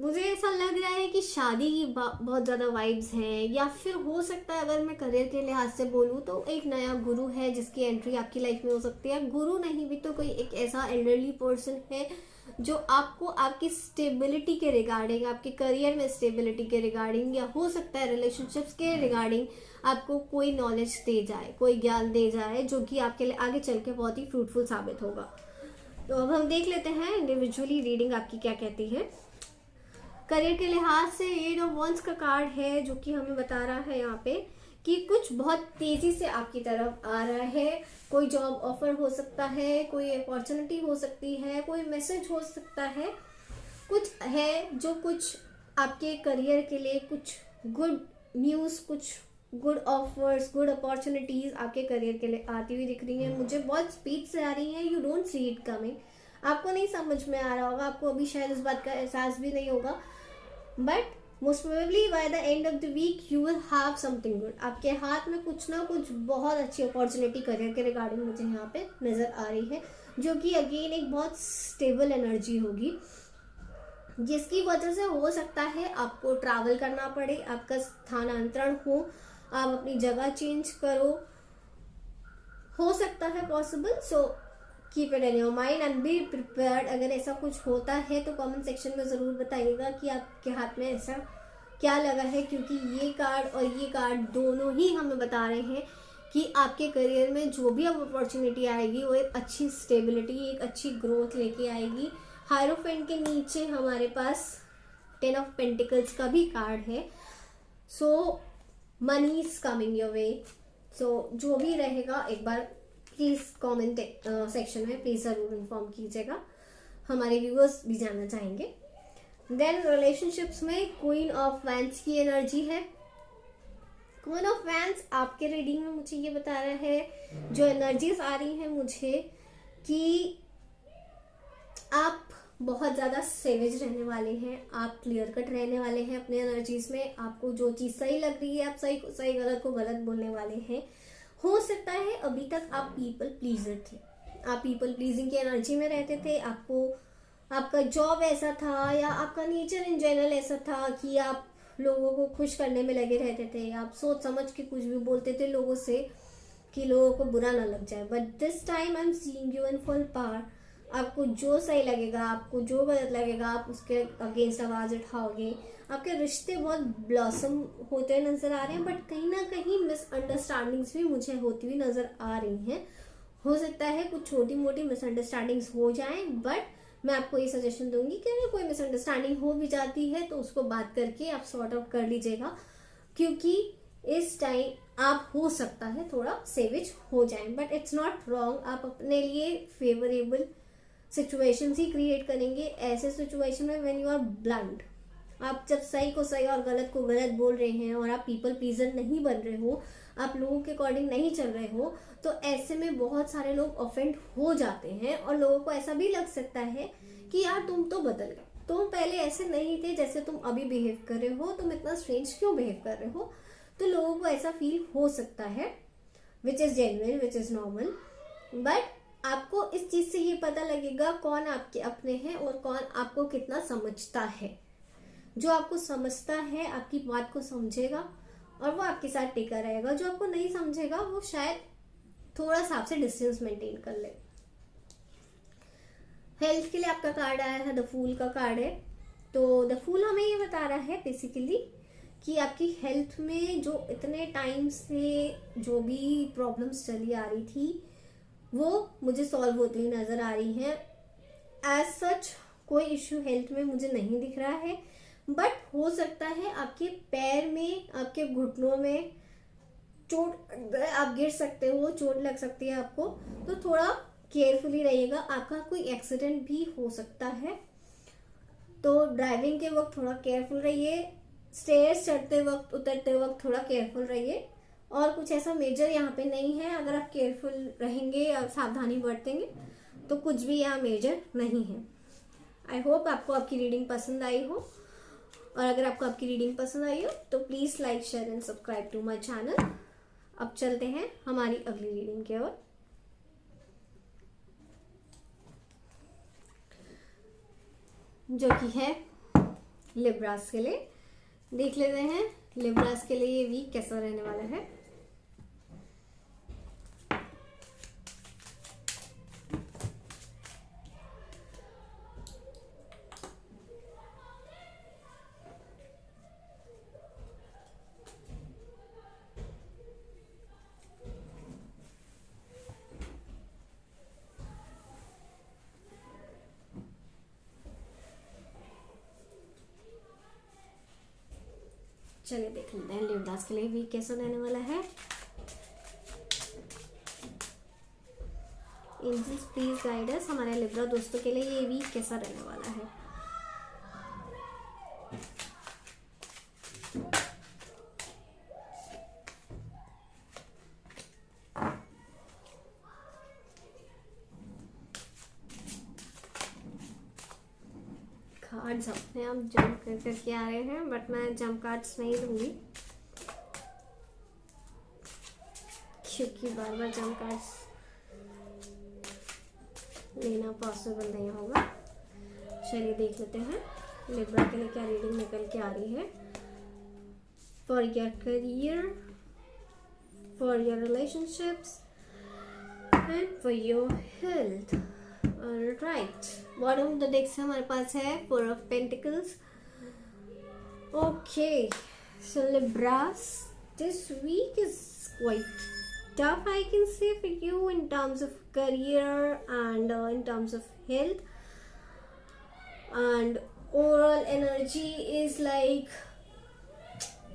मुझे ऐसा लग रहा है कि शादी की बहुत ज़्यादा वाइब्स हैं, या फिर हो सकता है अगर मैं करियर के लिहाज से बोलूँ तो एक नया गुरु है जिसकी एंट्री आपकी लाइफ में हो सकती है। गुरु नहीं भी तो कोई एक ऐसा एल्डरली पर्सन है जो आपको आपकी स्टेबिलिटी के रिगार्डिंग, आपके करियर में स्टेबिलिटी के रिगार्डिंग, या हो सकता है रिलेशनशिप्स के रिगार्डिंग आपको कोई नॉलेज दे जाए, कोई ज्ञान दे जाए जो कि आपके लिए आगे चल के बहुत ही फ्रूटफुल साबित होगा। तो अब हम देख लेते हैं इंडिविजुअली रीडिंग आपकी क्या कहती है। करियर के लिहाज से एट ऑफ वंस का कार्ड है जो कि हमें बता रहा है यहाँ पे कि कुछ बहुत तेजी से आपकी तरफ आ रहा है। कोई जॉब ऑफर हो सकता है, कोई अपॉर्चुनिटी हो सकती है, कोई मैसेज हो सकता है, कुछ है जो कुछ आपके करियर के लिए कुछ गुड न्यूज़, कुछ गुड ऑफर्स, गुड अपॉर्चुनिटीज आपके करियर के लिए आती हुई दिख रही है। मुझे बहुत स्पीड से आ रही है। You don't see it coming. आपको नहीं समझ में आ रहा होगा, आपको अभी शायद इस बात का एहसास भी नहीं होगा, but most probably by the end of the week you will have something good. आपके हाथ में कुछ ना कुछ बहुत अच्छी अपॉर्चुनिटी करियर के रिगार्डिंग मुझे यहाँ पे नजर आ रही है, जो कि अगेन एक बहुत स्टेबल एनर्जी होगी, जिसकी वजह से हो सकता है आपको ट्रैवल करना पड़े, आपका स्थानांतरण हो, आप अपनी जगह चेंज करो, हो सकता है possible. So keep it in your mind and be prepared. अगर ऐसा कुछ होता है तो कमेंट सेक्शन में ज़रूर बताइएगा कि आपके हाथ में ऐसा क्या लगा है, क्योंकि ये कार्ड और ये कार्ड दोनों ही हमें बता रहे हैं कि आपके करियर में जो भी अब अपॉर्चुनिटी आएगी वो एक अच्छी स्टेबिलिटी, एक अच्छी ग्रोथ लेके आएगी। हायरोफेंट के नीचे हमारे पास 10 ऑफ पेंटिकल्स का भी कार्ड है। So money is coming your way. So जो भी रहेगा एक बार प्लीज कमेंट सेक्शन में प्लीज जरूर इन्फॉर्म कीजिएगा, हमारे व्यूअर्स भी जानना चाहेंगे। देन रिलेशनशिप्स में क्वीन ऑफ वैंड्स की एनर्जी है। क्वीन ऑफ वैंड्स आपके रीडिंग में मुझे ये बता रहा है, जो एनर्जीज आ रही हैं मुझे, कि आप बहुत ज़्यादा सेवेज रहने वाले हैं, आप क्लियर कट रहने वाले हैं अपने एनर्जीज में। आपको जो चीज़ सही लग रही है आप सही को सही, गलत को गलत बोलने वाले हैं। हो सकता है अभी तक आप पीपल प्लीजर थे, आप पीपल प्लीजिंग की एनर्जी में रहते थे, आपको आपका जॉब ऐसा था या आपका नेचर इन जनरल ऐसा था कि आप लोगों को खुश करने में लगे रहते थे। आप सोच समझ के कुछ भी बोलते थे लोगों से कि लोगों को बुरा ना लग जाए। But this time I am seeing you in full power. आपको जो सही लगेगा, आपको जो गलत लगेगा, आप उसके अगेंस्ट आवाज उठाओगे। आपके रिश्ते बहुत ब्लॉसम होते नजर आ रहे हैं, बट कहीं ना कहीं मिसअंडरस्टैंडिंग्स भी मुझे होती हुई नजर आ रही हैं। हो सकता है कुछ छोटी मोटी मिसअंडरस्टैंडिंग्स हो जाएं, बट मैं आपको ये सजेशन दूंगी कि अगर कोई मिसअंडरस्टैंडिंग हो भी जाती है तो उसको बात करके आप सॉर्ट आउट कर लीजिएगा, क्योंकि इस टाइम आप हो सकता है थोड़ा सेविज हो जाएं, बट इट्स नॉट रॉन्ग। आप अपने लिए फेवरेबल सिचुएशन ही क्रिएट करेंगे ऐसे सिचुएशन में व्हेन यू आर ब्लंट। आप जब सही को सही और गलत को गलत बोल रहे हैं और आप पीपल प्लीजर नहीं बन रहे हो, आप लोगों के अकॉर्डिंग नहीं चल रहे हो, तो ऐसे में बहुत सारे लोग ऑफेंड हो जाते हैं और लोगों को ऐसा भी लग सकता है कि यार तुम तो बदल गए, तुम पहले ऐसे नहीं थे जैसे तुम अभी बिहेव कर रहे हो, तुम इतना स्ट्रेंज क्यों बिहेव कर रहे हो। तो लोगों को ऐसा फील हो सकता है, which is genuine, which is normal. But आपको इस चीज से ये पता लगेगा कौन आपके अपने हैं और कौन आपको कितना समझता है। जो आपको समझता है आपकी बात को समझेगा और वो आपके साथ टिका रहेगा। जो आपको नहीं समझेगा वो शायद थोड़ा सा आपसे डिस्टेंस मेंटेन कर ले। हेल्थ के लिए आपका कार्ड आया है, द फूल का कार्ड है। तो द फूल हमें ये बता रहा है बेसिकली कि आपकी हेल्थ में जो इतने टाइम से जो भी प्रॉब्लम्स चली आ रही थी वो मुझे सॉल्व होती हुई नजर आ रही हैं। एज सच कोई इश्यू हेल्थ में मुझे नहीं दिख रहा है, बट हो सकता है आपके पैर में, आपके घुटनों में चोट, आप गिर सकते हो, चोट लग सकती है आपको। तो थोड़ा केयरफुली रहिएगा, आपका कोई एक्सीडेंट भी हो सकता है। तो ड्राइविंग के वक्त थोड़ा केयरफुल रहिए, स्टेयर्स चढ़ते वक्त उतरते वक्त थोड़ा केयरफुल रहिए। और कुछ ऐसा मेजर यहाँ पे नहीं है। अगर आप केयरफुल रहेंगे और सावधानी बरतेंगे तो कुछ भी यहाँ मेजर नहीं है। आई होप आपको आपकी रीडिंग पसंद आई हो, और अगर आपको आपकी रीडिंग पसंद आई हो तो please like, share and subscribe to my channel. अब चलते हैं हमारी अगली रीडिंग की ओर, जो कि है लिब्रास के लिए। देख लेते हैं लिब्रास के लिए ये वीक कैसा रहने वाला है। चलिए देख लेते हैं लिब्रास के लिए वीक कैसा रहने वाला है। एंजल्स प्लीज गाइड अस, हमारे लिब्रा दोस्तों के लिए ये वीक कैसा रहने वाला है। कार्ड्स अपने आप जंप कर करके आ रहे हैं, बट मैं जंप कार्ड्स नहीं दूंगी क्योंकि बार बार जंप कार्ड्स लेना पॉसिबल नहीं होगा। चलिए देख लेते हैं लिब्रा के लिए क्या रीडिंग निकल के आ रही है। For your career, for your relationships and for your health. Right, bottom of the deck से हमारे पास है 4 of pentacles. Okay, so Libras, this week is quite tough, I can say, for you in terms of career and in terms of health, and overall energy is like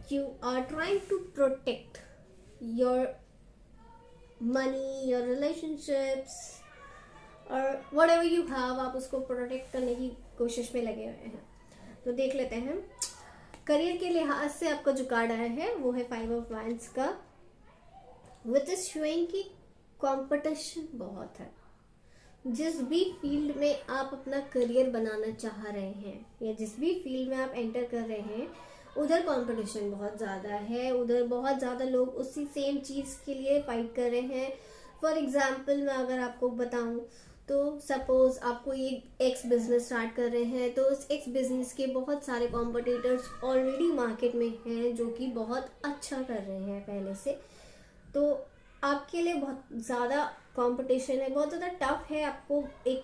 you are trying to protect your money, your relationships or whatever you have, आप उसको protect करने की कोशिश में लगे हुए हैं। तो देख लेते हैं करियर के लिहाज से आपका जो कार्ड आया है वो है 5 ऑफ वांड्स का, विच इज शोइंग कि कंपटीशन बहुत है। जिस भी फील्ड में आप अपना करियर बनाना चाह रहे हैं या जिस भी फील्ड में आप एंटर कर रहे हैं, उधर कंपटीशन बहुत ज़्यादा है, उधर बहुत ज़्यादा लोग उसी सेम चीज़ के लिए फाइट कर रहे हैं। फॉर एग्जाम्पल मैं अगर आपको बताऊं तो सपोज आपको ये एक्स बिजनेस स्टार्ट कर रहे हैं, तो उस एक्स बिजनेस के बहुत सारे कॉम्पिटिटर्स ऑलरेडी मार्केट में हैं जो कि बहुत अच्छा कर रहे हैं पहले से। तो आपके लिए बहुत ज़्यादा कंपटीशन है, बहुत ज़्यादा टफ है आपको एक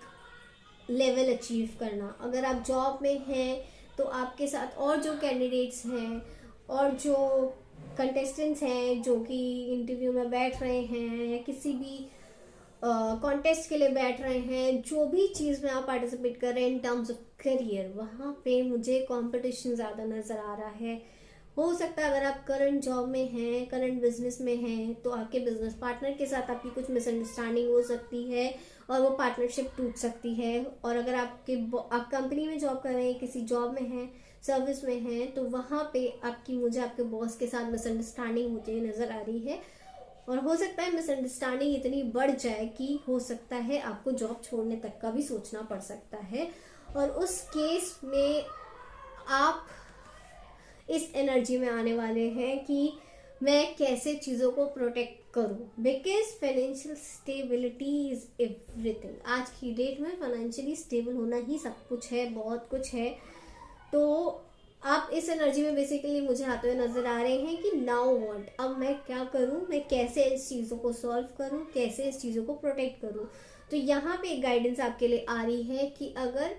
लेवल अचीव करना। अगर आप जॉब में हैं तो आपके साथ और जो कैंडिडेट्स हैं और जो कंटेस्टेंट्स हैं जो कि इंटरव्यू में बैठ रहे हैं या किसी भी कॉन्टेस्ट के लिए बैठ रहे हैं, जो भी चीज़ में आप पार्टिसिपेट कर रहे हैं इन टर्म्स ऑफ करियर, वहाँ पे मुझे कंपटीशन ज़्यादा नज़र आ रहा है। हो सकता है अगर आप करंट जॉब में हैं, करंट बिजनेस में हैं, तो आपके बिजनेस पार्टनर के साथ आपकी कुछ मिसअंडरस्टैंडिंग हो सकती है और वो पार्टनरशिप टूट सकती है। और अगर आप कंपनी में जॉब कर रहे हैं, किसी जॉब में हैं, सर्विस में हैं, तो वहाँ पे मुझे आपके बॉस के साथ मिसअंडरस्टैंडिंग होती हुई नज़र आ रही है। और हो सकता है मिसअंडरस्टैंडिंग इतनी बढ़ जाए कि हो सकता है आपको जॉब छोड़ने तक का भी सोचना पड़ सकता है। और उस केस में आप इस एनर्जी में आने वाले हैं कि मैं कैसे चीज़ों को प्रोटेक्ट करूं, because financial stability is everything. आज की डेट में फाइनेंशियली स्टेबल होना ही सब कुछ है, बहुत कुछ है। तो आप इस एनर्जी में बेसिकली मुझे आते हुए नजर आ रहे हैं कि नाउ व्हाट, अब मैं क्या करूं, मैं कैसे इस चीज़ों को सॉल्व करूं, कैसे इस चीज़ों को प्रोटेक्ट करूं। तो यहाँ पे एक गाइडेंस आपके लिए आ रही है कि अगर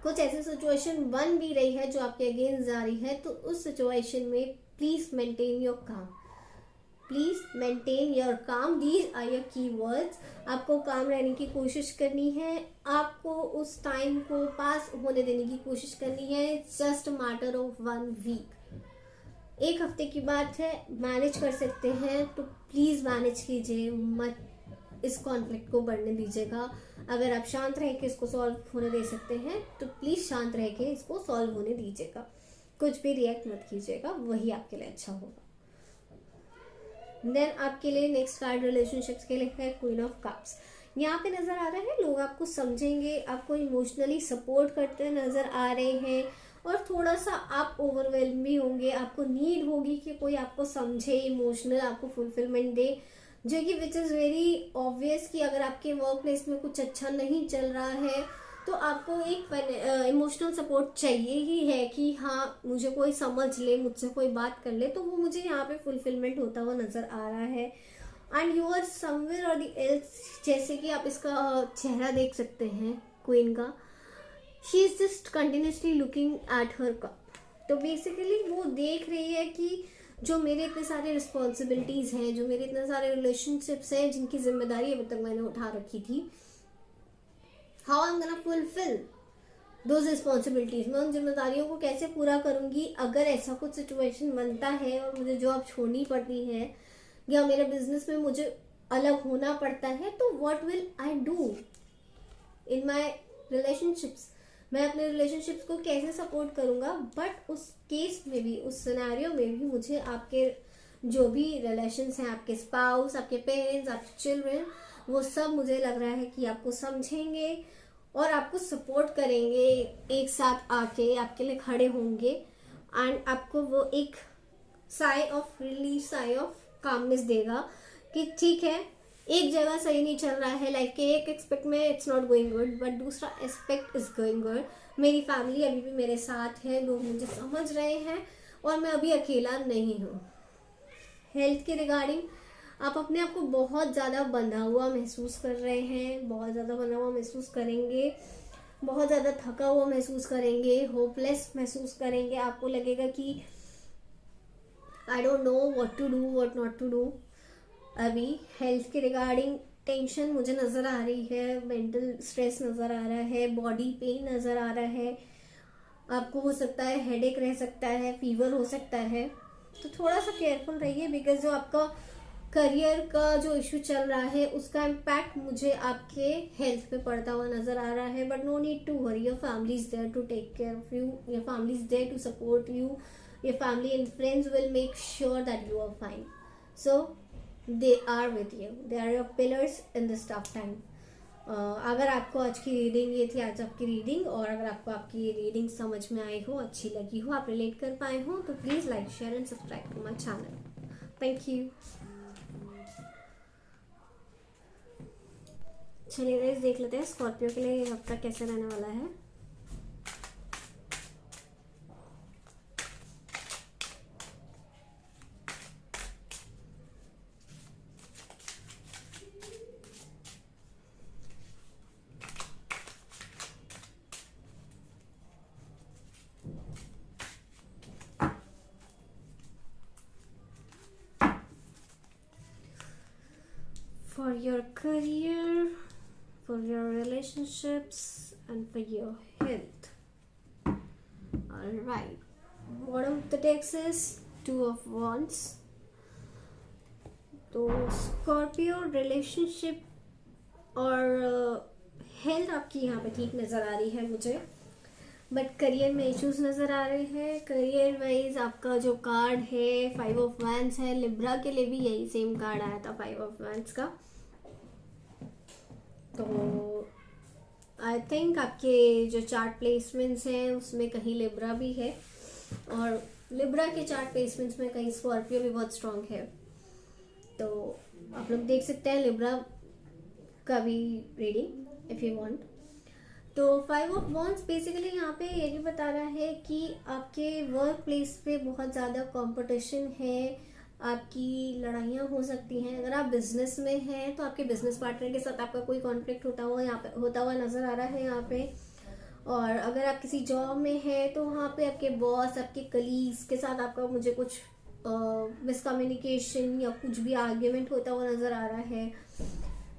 कुछ ऐसी सिचुएशन बन भी रही है जो आपके अगेंस्ट जा रही है, तो उस सिचुएशन में प्लीज मेंटेन योर काम, प्लीज मेंटेन योर काम। दीज आर योर की वर्ड्स। आपको काम रहने की कोशिश करनी है, आपको उस टाइम को पास होने देने की कोशिश करनी है। जस्ट मैटर ऑफ 1 वीक, 1 हफ्ते की बात है, मैनेज कर सकते हैं तो प्लीज मैनेज कीजिए, मत इस कॉन्फ्लिक्ट को बढ़ने दीजिएगा। अगर आप शांत रह के इसको सॉल्व होने दे सकते हैं तो प्लीज शांत रह के इसको सॉल्व होने दीजिएगा, कुछ भी रिएक्ट मत कीजिएगा, वही आपके लिए अच्छा होगा। देन आपके लिए नेक्स्ट कार्ड रिलेशनशिप्स के लिए है क्वीन ऑफ कप्स। यहाँ पे नजर आ रहा है लोग आपको समझेंगे, आपको इमोशनली सपोर्ट करते नजर आ रहे हैं, और थोड़ा सा आप ओवरवेल्म भी होंगे, आपको नीड होगी कि कोई आपको समझे, इमोशनल आपको फुलफिलमेंट दे, जो कि विच इज़ वेरी ऑब्वियस कि अगर आपके वर्क प्लेस में कुछ अच्छा नहीं चल रहा है तो आपको एक इमोशनल सपोर्ट चाहिए ही है कि हाँ मुझे कोई समझ ले, मुझसे कोई बात कर ले, तो वो मुझे यहाँ पे फुलफिलमेंट होता हुआ नजर आ रहा है। एंड यू आर समवेयर और दी एल्स, जैसे कि आप इसका चेहरा देख सकते हैं क्वीन का, she is just continuously looking at her cup. तो बेसिकली वो देख रही है कि जो मेरे इतने सारे रिस्पॉन्सिबिलिटीज हैं, जो मेरे इतने सारे रिलेशनशिप्स हैं जिनकी जिम्मेदारी अभी तक मैंने उठा रखी थी, how I am gonna fulfil those responsibilities, मैं उन जिम्मेदारियों को कैसे पूरा करूंगी अगर ऐसा कुछ सिचुएशन बनता है और मुझे जॉब छोड़नी पड़ती है या मेरे बिजनेस में मुझे अलग होना पड़ता है, तो what will I do in my relationships, मैं अपने रिलेशनशिप्स को कैसे सपोर्ट करूंगा। बट उस केस में भी, उस सिनेरियो में भी मुझे आपके जो भी रिलेशंस हैं, आपके स्पाउस, आपके पेरेंट्स, आपके चिल्ड्रन, वो सब मुझे लग रहा है कि आपको समझेंगे और आपको सपोर्ट करेंगे, एक साथ आके आपके लिए खड़े होंगे, एंड आपको वो एक sigh of relief, sigh of calmness देगा कि ठीक है, एक जगह सही नहीं चल रहा है लाइफ के एक एस्पेक्ट में it's not going good, but दूसरा एस्पेक्ट इज गोइंग गुड। मेरी फैमिली अभी भी मेरे साथ है, लोग मुझे समझ रहे हैं और मैं अभी अकेला नहीं हूँ। हेल्थ के रिगार्डिंग आप अपने आप को बहुत ज़्यादा बंधा हुआ महसूस कर रहे हैं, बहुत ज़्यादा बंधा हुआ महसूस करेंगे, बहुत ज़्यादा थका हुआ महसूस करेंगे, होपलेस महसूस करेंगे, आपको लगेगा कि I don't know what to do, what not to do. अभी हेल्थ के रिगार्डिंग टेंशन मुझे नज़र आ रही है, मेंटल स्ट्रेस नज़र आ रहा है, बॉडी पेन नज़र आ रहा है, आपको हो सकता है हेडेक रह सकता है, फीवर हो सकता है, तो थोड़ा सा केयरफुल रहिए, बिकॉज जो आपका करियर का जो इशू चल रहा है उसका इम्पैक्ट मुझे आपके हेल्थ पे पड़ता हुआ नज़र आ रहा है। But no need to worry, your family is there to take care of you, your family is there to support you, your family and friends will make sure that you are fine. So they are with you, they are your pillars in this tough time। अगर आपको आज की reading, ये थी आज आपकी reading, और अगर आपको आपकी ये रीडिंग समझ में आई हो, अच्छी लगी हो, आप रिलेट कर पाए हो, तो please like, share and subscribe to my channel. Thank you. चलिए गाइस देख लेते हैं स्कॉर्पियो के लिए ये हफ्ता कैसे रहने वाला है। For your career, for your relationships, and for your health. Alright, bottom of the deck is 2 of Wands. तो स्कॉर्पियो रिलेशनशिप और हेल्थ आपकी यहाँ पे ठीक नज़र आ रही है मुझे, बट करियर में इश्यूज नज़र आ रहे हैं। करियर वाइज आपका जो कार्ड है 5 ऑफ वैंड्स है, लिब्रा के लिए भी यही सेम कार्ड आया था 5 ऑफ वैंड्स का। तो आई थिंक आपके जो चार्ट प्लेसमेंट्स हैं उसमें कहीं लिब्रा भी है, और लिब्रा के चार्ट प्लेसमेंट्स में कहीं स्कॉर्पियो भी बहुत स्ट्रांग है। तो आप लोग देख सकते हैं लिब्रा का भी रीडिंग इफ यू वांट। तो 5 ऑफ वॉन्ड्स बेसिकली यहाँ पे ये भी बता रहा है कि आपके वर्क प्लेस पे बहुत ज़्यादा कंपटीशन है, आपकी लड़ाइयाँ हो सकती हैं। अगर आप बिजनेस में हैं तो आपके बिजनेस पार्टनर के साथ आपका कोई कॉन्फ्लिक्ट होता हुआ नजर आ रहा है यहाँ पे। और अगर आप किसी जॉब में हैं तो वहाँ पे आपके बॉस, आपके कलीग्स के साथ आपका मुझे कुछ मिसकम्युनिकेशन या कुछ भी आर्ग्यूमेंट होता हुआ नजर आ रहा है।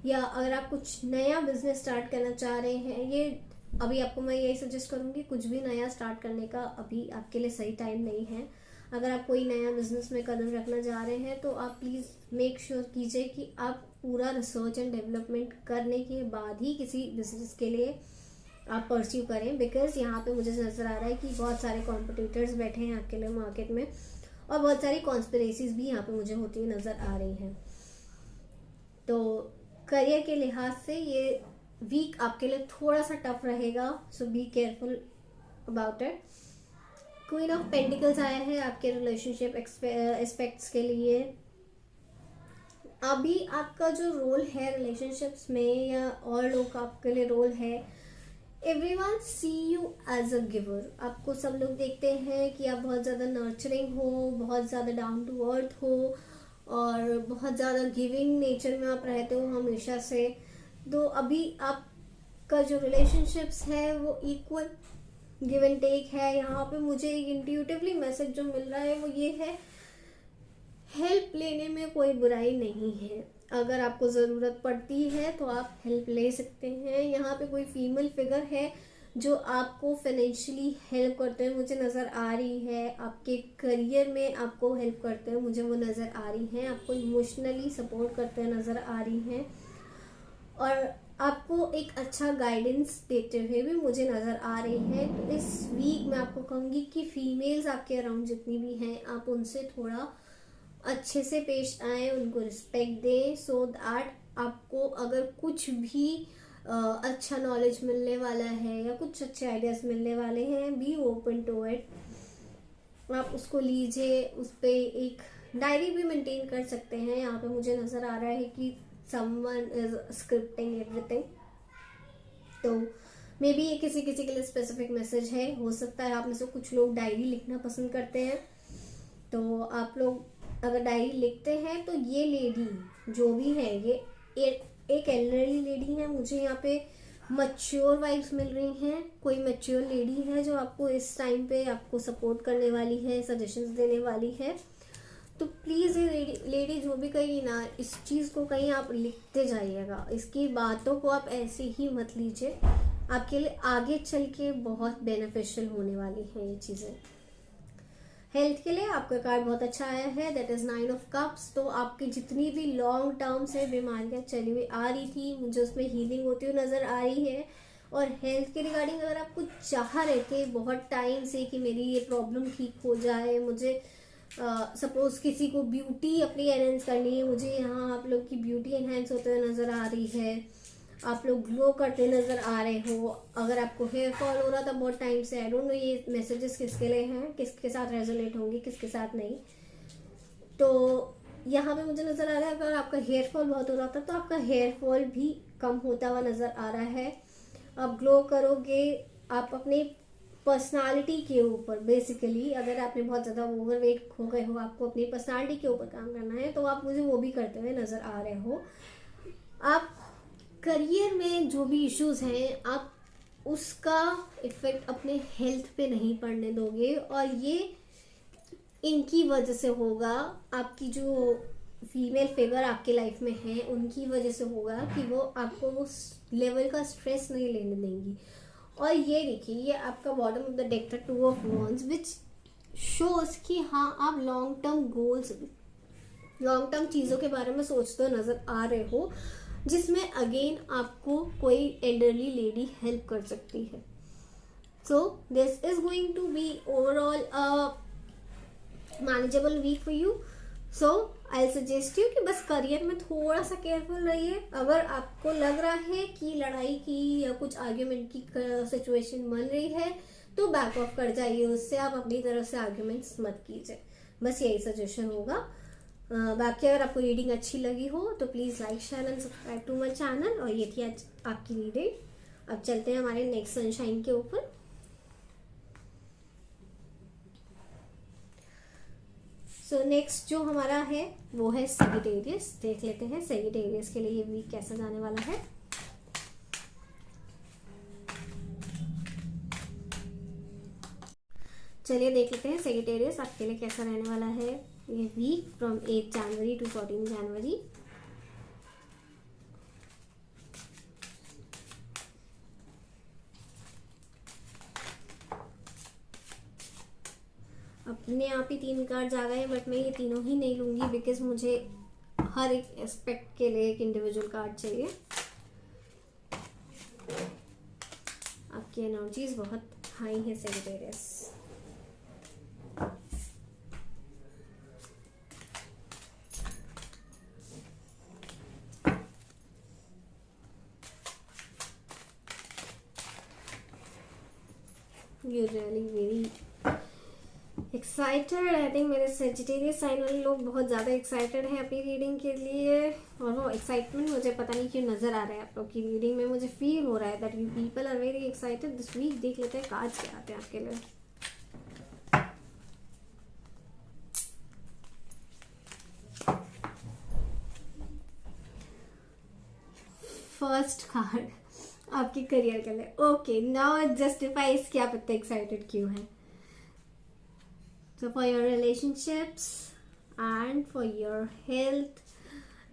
या अगर आप कुछ नया बिजनेस स्टार्ट करना चाह रहे हैं, ये अभी आपको मैं यही सजेस्ट करूंगी, कुछ भी नया स्टार्ट करने का अभी आपके लिए सही टाइम नहीं है। अगर आप कोई नया बिजनेस में कदम रखना चाह रहे हैं तो आप प्लीज़ मेक श्योर कीजिए कि आप पूरा रिसर्च एंड डेवलपमेंट करने के बाद ही किसी बिजनेस के लिए आप परस्यू करें। बिकॉज यहाँ पे मुझे नज़र आ रहा है कि बहुत सारे कॉम्पिटिटर्स बैठे हैं आपके लिए मार्केट में, और बहुत सारी कॉन्स्पिरेसीज भी यहाँ पे मुझे होती हुई नज़र आ रही हैं। तो करियर के लिहाज से ये वीक आपके लिए थोड़ा सा टफ रहेगा, so be careful about it. Queen of pentacles आया है आपके रिलेशनशिप एस्पेक्ट्स के लिए। अभी आपका जो रोल है रिलेशनशिप्स में, या और लोग का आपके लिए रोल है, everyone see you as a giver. आपको सब लोग देखते हैं कि आप बहुत ज़्यादा नर्चरिंग हो, बहुत ज़्यादा डाउन टू अर्थ हो, और बहुत ज़्यादा गिविंग नेचर में आप रहते हो हमेशा से। तो अभी आपका जो रिलेशनशिप्स है वो इक्वल गिव एंड टेक है। यहाँ पे मुझे एक इंट्यूटिवली मैसेज जो मिल रहा है वो ये है, हेल्प लेने में कोई बुराई नहीं है। अगर आपको ज़रूरत पड़ती है तो आप हेल्प ले सकते हैं। यहाँ पे कोई फीमेल फिगर है जो आपको फाइनेंशियली हेल्प करते हैं मुझे नज़र आ रही है। आपके करियर में आपको हेल्प करते हैं मुझे वो नज़र आ रही हैं। आपको इमोशनली सपोर्ट करते हैं नज़र आ रही हैं, और आपको एक अच्छा गाइडेंस देते हुए भी मुझे नज़र आ रही है। तो इस वीक मैं आपको कहूँगी कि फीमेल्स आपके अराउंड जितनी भी हैं, आप उनसे थोड़ा अच्छे से पेश आएँ, उनको रिस्पेक्ट दें, सो दैट आपको अगर कुछ भी अच्छा नॉलेज मिलने वाला है या कुछ अच्छे आइडियाज़ मिलने वाले हैं, बी ओपन टू इट। आप उसको लीजिए, उस पर एक डायरी भी मेंटेन कर सकते हैं। यहाँ पे मुझे नज़र आ रहा है कि someone is scripting everything, तो मे बी ये किसी किसी के लिए स्पेसिफिक मैसेज है। हो सकता है आप में से कुछ लोग डायरी लिखना पसंद करते हैं, तो आप लोग अगर डायरी लिखते हैं तो ये लेडी जो भी है ये एक एल्डरली लेडी है। मुझे यहाँ पे मैच्योर वाइब्स मिल रही हैं। कोई मैच्योर लेडी है जो आपको इस टाइम पे आपको सपोर्ट करने वाली है, सजेशंस देने वाली है। तो प्लीज़ ये लेडी जो भी कही ना, इस चीज़ को कहीं आप लिखते जाइएगा। इसकी बातों को आप ऐसे ही मत लीजिए, आपके लिए आगे चल के बहुत बेनिफिशियल होने वाली हैं ये चीज़ें। हेल्थ के लिए आपका कार्ड बहुत अच्छा आया है, दैट इज़ 9 ऑफ कप्स। तो आपकी जितनी भी लॉन्ग टर्म से बीमारियां चली हुई आ रही थी, मुझे उसमें हीलिंग होती हुई नज़र आ रही है। और हेल्थ के रिगार्डिंग अगर आप कुछ चाह रहे थे बहुत टाइम से कि मेरी ये प्रॉब्लम ठीक हो जाए, मुझे सपोज किसी को ब्यूटी अपनी एनहेंस करनी है, मुझे यहाँ आप लोग की ब्यूटी एनहेंस होते हुए नज़र आ रही है, आप लोग ग्लो करते नज़र आ रहे हो। अगर आपको हेयर फॉल हो रहा था बहुत टाइम से, आई डोंट नो ये मैसेजेस किसके लिए हैं, किसके साथ रेजोनेट होंगे, किसके साथ नहीं। तो यहाँ पे मुझे नज़र आ रहा है अगर आपका हेयर फॉल बहुत हो रहा था तो आपका हेयर फॉल भी कम होता हुआ नज़र आ रहा है। आप ग्लो करोगे, आप अपने पर्सनालिटी के ऊपर बेसिकली, अगर आपने बहुत ज़्यादा ओवरवेट हो गए हो, आपको अपनी पर्सनालिटी के ऊपर काम करना है, तो आप मुझे वो भी करते हुए नज़र आ रहे हो। आप करियर में जो भी इश्यूज हैं, आप उसका इफेक्ट अपने हेल्थ पे नहीं पड़ने दोगे, और ये इनकी वजह से होगा। आपकी जो फीमेल फिगर आपके लाइफ में है उनकी वजह से होगा कि वो आपको वो लेवल का स्ट्रेस नहीं लेने देंगी। और ये देखिए, ये आपका बॉटम ऑफ द डेक था 2 ऑफ वॉन्ड्स, विच शोज कि हाँ आप long term goals, long term चीज़ों के बारे में सोचते हुए नज़र आ रहे हो, जिसमें अगेन आपको कोई एल्डरली लेडी हेल्प कर सकती है। So this is going to be overall a manageable week for you. So I suggest you कि बस करियर में थोड़ा सा केयरफुल रहिए। अगर आपको लग रहा है कि लड़ाई की या कुछ आर्ग्यूमेंट की सिचुएशन बन रही है तो बैक ऑफ कर जाइए उससे, आप अपनी तरफ से आर्ग्यूमेंट्स मत कीजिए, बस यही सजेशन होगा। बाकी अगर आपको रीडिंग अच्छी लगी हो तो please like share and subscribe to my channel. और ये थी आज आपकी रीडिंग। अब चलते हैं हमारे नेक्स्ट सनशाइन के ऊपर। सो नेक्स्ट जो हमारा है वो है सैजिटेरियस। देख लेते हैं सैजिटेरियस के लिए ये वीक कैसा जाने वाला है। चलिए देख लेते हैं सैजिटेरियस आपके लिए कैसा रहने वाला है ये वीक फ्रॉम 8 जनवरी टू 14 जनवरी। अपने आप ही 3 कार्ड आ गए, बट मैं ये तीनों ही नहीं लूंगी बिकॉज मुझे हर एक एस्पेक्ट के लिए एक इंडिविजुअल कार्ड चाहिए। आपकी एनर्जीज बहुत हाई है Sagittarius. You're really very excited. I think मेरे सैजिटेरियस साइन वाले लोग बहुत ज़्यादा एक्साइटेड हैं अपनी रीडिंग के लिए, और वो एक्साइटमेंट मुझे पता नहीं क्यों नज़र आ रहा है आप लोग की रीडिंग में। मुझे फील हो रहा है that you people are very excited this week. देख लेते हैं कार्ड्स क्या आते हैं आपके लिए। फर्स्ट कार्ड आपके करियर के लिए। ओके नाउ जस्टिफाइज कि आप इतने एक्साइटेड क्यों हैं। So for your relationships and for your health,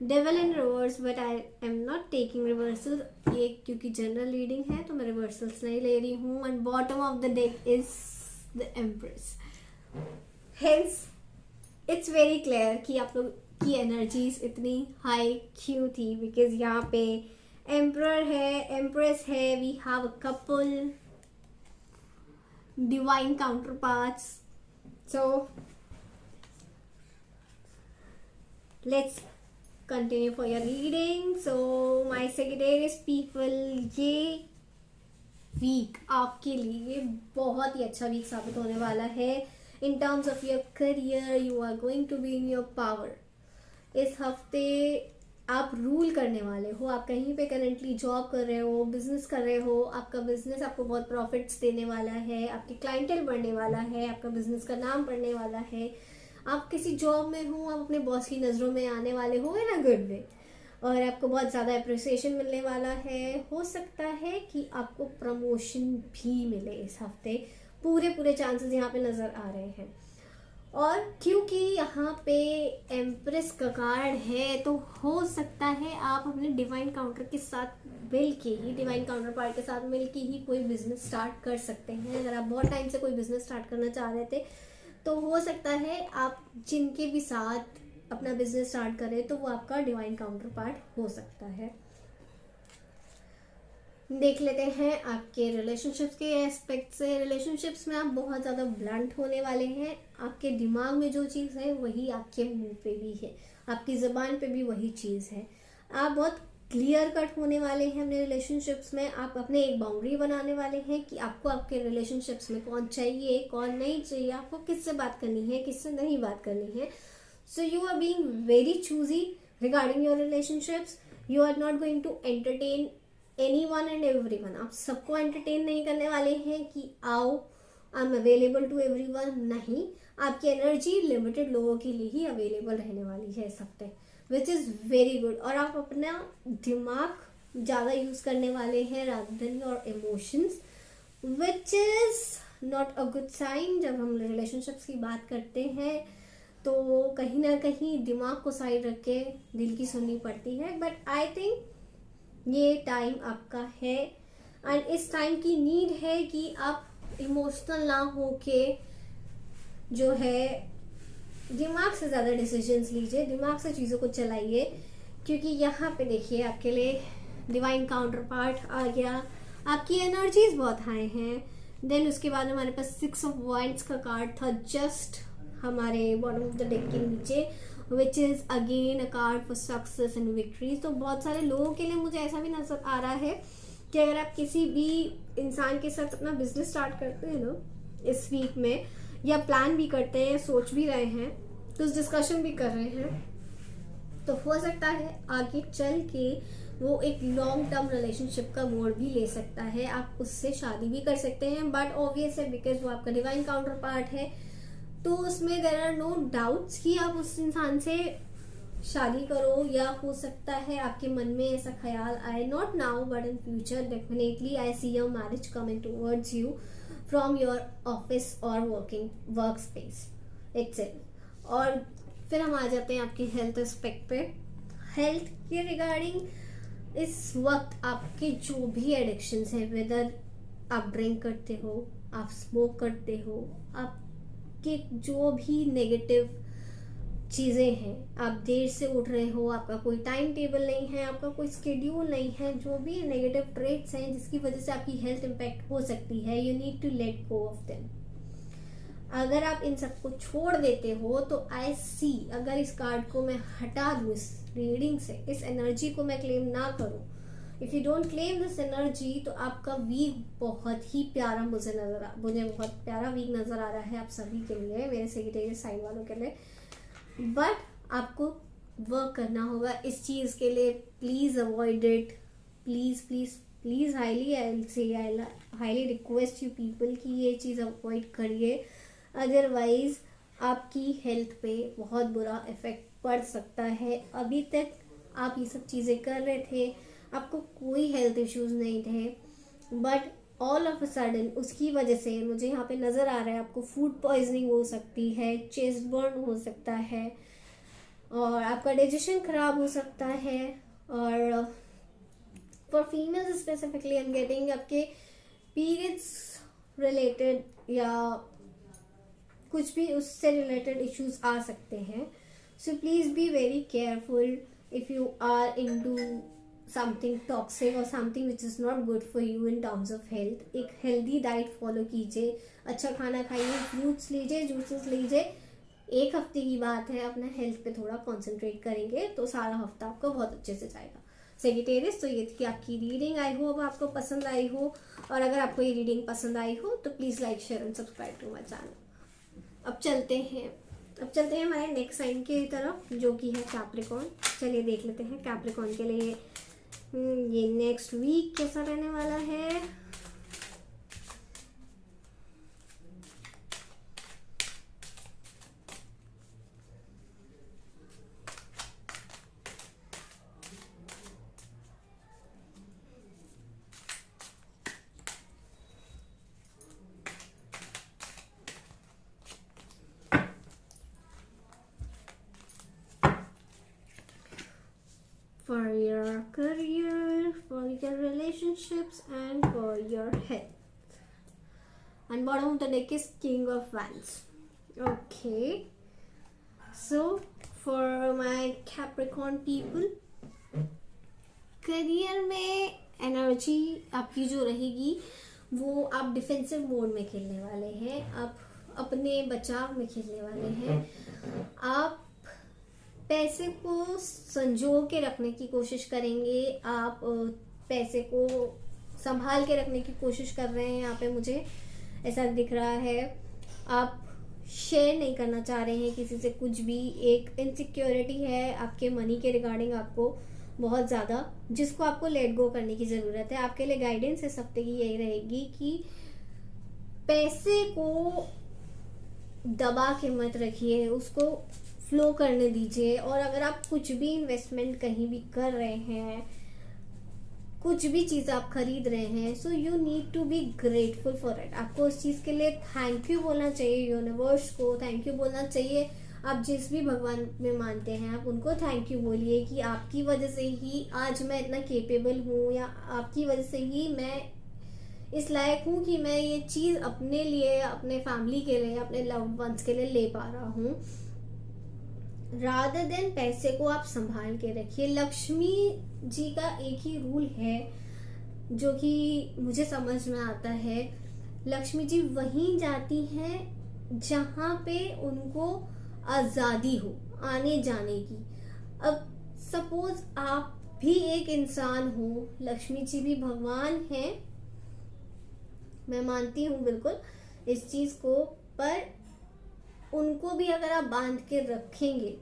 devil in reverse, but I am not taking reversals ये क्योंकि जनरल रीडिंग है तो मैं रिवर्सल्स नहीं ले रही हूँ। and bottom of the deck is the empress, hence it's very clear कि आप लोग की एनर्जीज इतनी हाई क्यों थी, बिकॉज यहाँ पे एम्परर है, एम्प्रेस है, we have a couple, divine counterparts. So let's continue for your reading. So my Sagittarius people, ये वीक आपके लिए बहुत ही अच्छा वीक साबित होने वाला है। In terms of your career, you are going to be in your power. इस हफ्ते आप रूल करने वाले हो। आप कहीं पे करेंटली जॉब कर रहे हो, बिजनेस कर रहे हो, आपका बिजनेस आपको बहुत प्रॉफिट्स देने वाला है, आपकी क्लाइंटेल बढ़ने वाला है, आपका बिजनेस का नाम बढ़ने वाला है। आप किसी जॉब में हो, आप अपने बॉस की नज़रों में आने वाले हो इन अ गुड वे, और आपको बहुत ज़्यादा अप्रिसिएशन मिलने वाला है। हो सकता है कि आपको प्रमोशन भी मिले इस हफ्ते। पूरे चांसेस यहाँ पे नज़र आ रहे हैं। और क्योंकि यहाँ पे एम्प्रेस का कार्ड है तो हो सकता है आप अपने डिवाइन काउंटर के साथ मिल के ही, डिवाइन काउंटर पार्ट के साथ मिल के ही कोई बिजनेस स्टार्ट कर सकते हैं। अगर आप बहुत टाइम से कोई बिजनेस स्टार्ट करना चाह रहे थे तो हो सकता है आप जिनके भी साथ अपना बिजनेस स्टार्ट करें तो वो आपका डिवाइन काउंटर पार्ट हो सकता है। देख लेते हैं आपके रिलेशनशिप्स के एस्पेक्ट से। रिलेशनशिप्स में आप बहुत ज़्यादा ब्लंट होने वाले हैं। आपके दिमाग में जो चीज़ है वही आपके मुंह पे भी है, आपकी ज़बान पे भी वही चीज़ है। आप बहुत क्लियर कट होने वाले हैं अपने रिलेशनशिप्स में। आप अपने एक बाउंड्री बनाने वाले हैं कि आपको आपके रिलेशनशिप्स में कौन चाहिए, कौन नहीं चाहिए, आपको किससे बात करनी है, किससे नहीं बात करनी है। So you are being very choosy regarding your relationships. You are not going to entertain anyone and everyone। आप सबको एंटरटेन नहीं करने वाले हैं कि आओ I am available to everyone. नहीं, आपकी एनर्जी लिमिटेड लोगों के लिए ही अवेलेबल रहने वाली है इस हफ्ते, विच इज़ वेरी गुड। और आप अपना दिमाग ज़्यादा यूज़ करने वाले हैं rather than your emotions, which is not a good sign. जब हम रिलेशनशिप्स की बात करते हैं तो कहीं ना कहीं दिमाग को साइड रख के दिल की सुननी पड़ती है। बट आई थिंक ये टाइम आपका है, एंड इस टाइम की नीड है कि आप इमोशनल ना हो के जो है दिमाग से ज़्यादा डिसीजंस लीजिए, दिमाग से चीज़ों को चलाइए। क्योंकि यहाँ पे देखिए आपके लिए डिवाइन काउंटर पार्ट आ गया, आपकी एनर्जीज बहुत हाई हैं। देन उसके बाद हमारे पास 6 ऑफ वाइंड्स का कार्ड था जस्ट हमारे बॉटम ऑफ द डेक के नीचे, which is again a card for success and victories. तो बहुत सारे लोगों के लिए मुझे ऐसा भी नजर आ रहा है कि अगर आप किसी भी इंसान के साथ अपना बिजनेस स्टार्ट करते हैं ना इस वीक में, या प्लान भी करते हैं, सोच भी रहे हैं, कुछ डिस्कशन भी कर रहे हैं, तो हो सकता है आगे चल के वो एक लॉन्ग टर्म रिलेशनशिप का मोड भी ले सकता है। आप उससे शादी भी कर सकते हैं, बट ऑब्वियस है बिकॉज वो आपका डिवाइन काउंटर पार्ट है, तो उसमें देयर आर नो डाउट्स कि आप उस इंसान से शादी करो, या हो सकता है आपके मन में ऐसा ख्याल आए, not now but in future definitely I see your marriage coming towards you from your office और वर्क स्पेस इटसेल्फ। और फिर हम आ जाते हैं आपकी हेल्थ एस्पेक्ट पे। हेल्थ के रिगार्डिंग इस वक्त आपके जो भी एडिक्शंस हैं, वेदर आप ड्रिंक करते हो, आप स्मोक करते हो, आपके जो भी नेगेटिव चीज़ें हैं, आप देर से उठ रहे हो, आपका कोई टाइम टेबल नहीं है, आपका कोई स्केड्यूल नहीं है, जो भी नेगेटिव ट्रेट्स हैं जिसकी वजह से आपकी हेल्थ इम्पैक्ट हो सकती है, you need to let go of them. अगर आप इन सबको छोड़ देते हो तो आई सी, अगर इस कार्ड को मैं हटा दूँ इस रीडिंग से, इस एनर्जी को मैं क्लेम ना करूँ, if you don't claim this energy, तो आपका वीक बहुत ही प्यारा मुझे बहुत प्यारा वीक नजर आ रहा है आप सभी के लिए, मेरे सेक्रेटरी साइड वालों के लिए। बट आपको वर्क करना होगा इस चीज के लिए। Please avoid it, please please please highly request you people कि ये चीज अवॉइड करिए, अदरवाइज आपकी हेल्थ पे बहुत बुरा इफेक्ट पड़ सकता है। अभी तक आप ये सब चीजें कर रहे थे, आपको कोई हेल्थ इश्यूज नहीं थे, but all of a sudden उसकी वजह से मुझे यहाँ पे नजर आ रहा है आपको फूड पॉइजनिंग हो सकती है, चेस्ट बर्न हो सकता है, और आपका डाइजेशन खराब हो सकता है। और for females specifically I am getting आपके पीरियड्स रिलेटेड या कुछ भी उससे रिलेटेड इश्यूज आ सकते हैं। So please be very careful if you are into something toxic और something which is not good for you in terms of health. एक हेल्दी डाइट फॉलो कीजिए, अच्छा खाना खाइए, फ्रूट्स लीजिए, जूसेस लीजिए। एक हफ्ते की बात है, अपना हेल्थ पे थोड़ा कॉन्सेंट्रेट करेंगे तो सारा हफ्ता आपका बहुत अच्छे से जाएगा। सेक्रेटेरियस, तो ये थी आपकी रीडिंग, आई होप आपको पसंद आई हो, और अगर आपको ये रीडिंग पसंद आई हो तो please like share and subscribe to my channel. अब चलते हैं हमारे नेक्स्ट साइन की तरफ, जो कि है कैप्रिकॉर्न। चलिए देख लेते हैं कैप्रिकॉर्न के लिए ये नेक्स्ट वीक कैसा रहने वाला है। For your career, for your relationships, and for your health. And bottom of the deck is King of Wands. Okay, so for my Capricorn people, career में एनर्जी आपकी जो रहेगी वो आप डिफेंसिव मोड में खेलने वाले हैं, आप अपने बचाव में खेलने वाले हैं, आप पैसे को संजो के रखने की कोशिश करेंगे, आप पैसे को संभाल के रखने की कोशिश कर रहे हैं। यहाँ पे मुझे ऐसा दिख रहा है आप शेयर नहीं करना चाह रहे हैं किसी से कुछ भी, एक इनसिक्योरिटी है आपके मनी के रिगार्डिंग आपको बहुत ज़्यादा, जिसको आपको लेट गो करने की ज़रूरत है। आपके लिए गाइडेंस इस हफ्ते की यही रहेगी कि पैसे को दबा के मत रखिए, उसको फ्लो करने दीजिए। और अगर आप कुछ भी इन्वेस्टमेंट कहीं भी कर रहे हैं, कुछ भी चीज़ आप खरीद रहे हैं, so you need to be grateful for it. आपको उस चीज़ के लिए थैंक यू बोलना चाहिए, यूनिवर्स को थैंक यू बोलना चाहिए। आप जिस भी भगवान में मानते हैं आप उनको थैंक यू बोलिए कि आपकी वजह से ही आज मैं इतना केपेबल हूँ, या आपकी वजह से ही मैं इस लायक हूँ कि मैं ये चीज़ अपने लिए, अपने फैमिली के लिए, अपने लव्ड वंस के लिए ले पा रहा हूँ। रादर देन पैसे को आप संभाल के रखिए। लक्ष्मी जी का एक ही रूल है जो कि मुझे समझ में आता है, लक्ष्मी जी वहीं जाती हैं जहाँ पे उनको आज़ादी हो। आने जाने की। अब सपोज आप भी एक इंसान हो, लक्ष्मी जी भी भगवान हैं, मैं मानती हूँ बिल्कुल इस चीज को, पर उनको भी अगर आप बांध के रखेंगे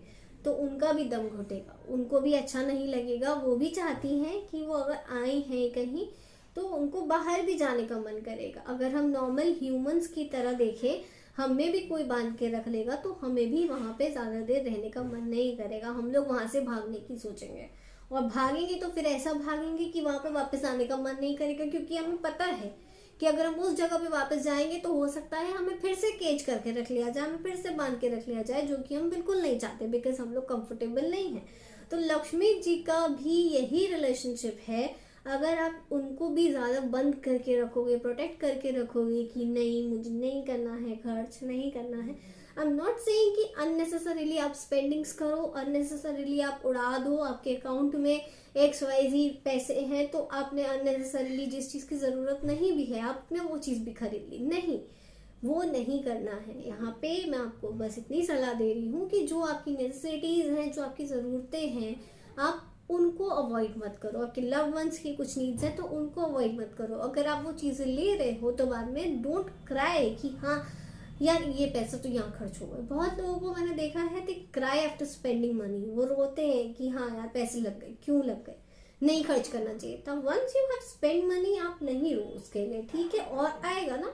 तो उनका भी दम घुटेगा, उनको भी अच्छा नहीं लगेगा। वो भी चाहती हैं कि वो अगर आई हैं कहीं तो उनको बाहर भी जाने का मन करेगा। अगर हम नॉर्मल ह्यूमंस की तरह देखें, हमें भी कोई बांध के रख लेगा तो हमें भी वहां पे ज्यादा देर रहने का मन नहीं करेगा, हम लोग वहां से भागने की सोचेंगे। और भागेंगे तो फिर ऐसा भागेंगे कि वहां पे वापस आने का मन नहीं करेगा, क्योंकि हमें पता है कि अगर हम उस जगह पे वापस जाएंगे तो हो सकता है हमें फिर से केज करके रख लिया जाए, हमें फिर से बांध के रख लिया जाए, जो कि हम बिल्कुल नहीं चाहते, बिकॉज हम लोग कंफर्टेबल नहीं है। तो लक्ष्मी जी का भी यही रिलेशनशिप है। अगर आप उनको भी ज्यादा बंद करके रखोगे, प्रोटेक्ट करके रखोगे कि नहीं मुझे नहीं करना है, खर्च नहीं करना है, आई एम नॉट सेइंग कि अननेसेसरीली आप स्पेंडिंग्स करो, अननेसेसरीली आप उड़ा दो, आपके अकाउंट में XYZ पैसे हैं तो आपने अननेसेसरीली जिस चीज की जरूरत नहीं भी है आपने वो चीज भी खरीद ली, नहीं, वो नहीं करना है। यहाँ पे मैं आपको बस इतनी सलाह दे रही हूँ कि जो आपकी नेसेसिटीज हैं, जो आपकी जरूरतें हैं, आप उनको अवॉइड मत करो। आपके लव वंस की कुछ नीड्स हैं तो उनको अवॉइड मत करो। अगर आप वो चीजें ले रहे हो तो बाद में डोंट क्राई कि हाँ यार ये पैसा तो यहाँ खर्च हो गए। बहुत लोगों को मैंने देखा है कि क्राई आफ्टर स्पेंडिंग मनी, वो रोते हैं कि हाँ यार पैसे लग गए, क्यों लग गए, नहीं खर्च करना चाहिए था। Once you have spend money आप नहीं रो उसके लिए, ठीक है, और आएगा ना,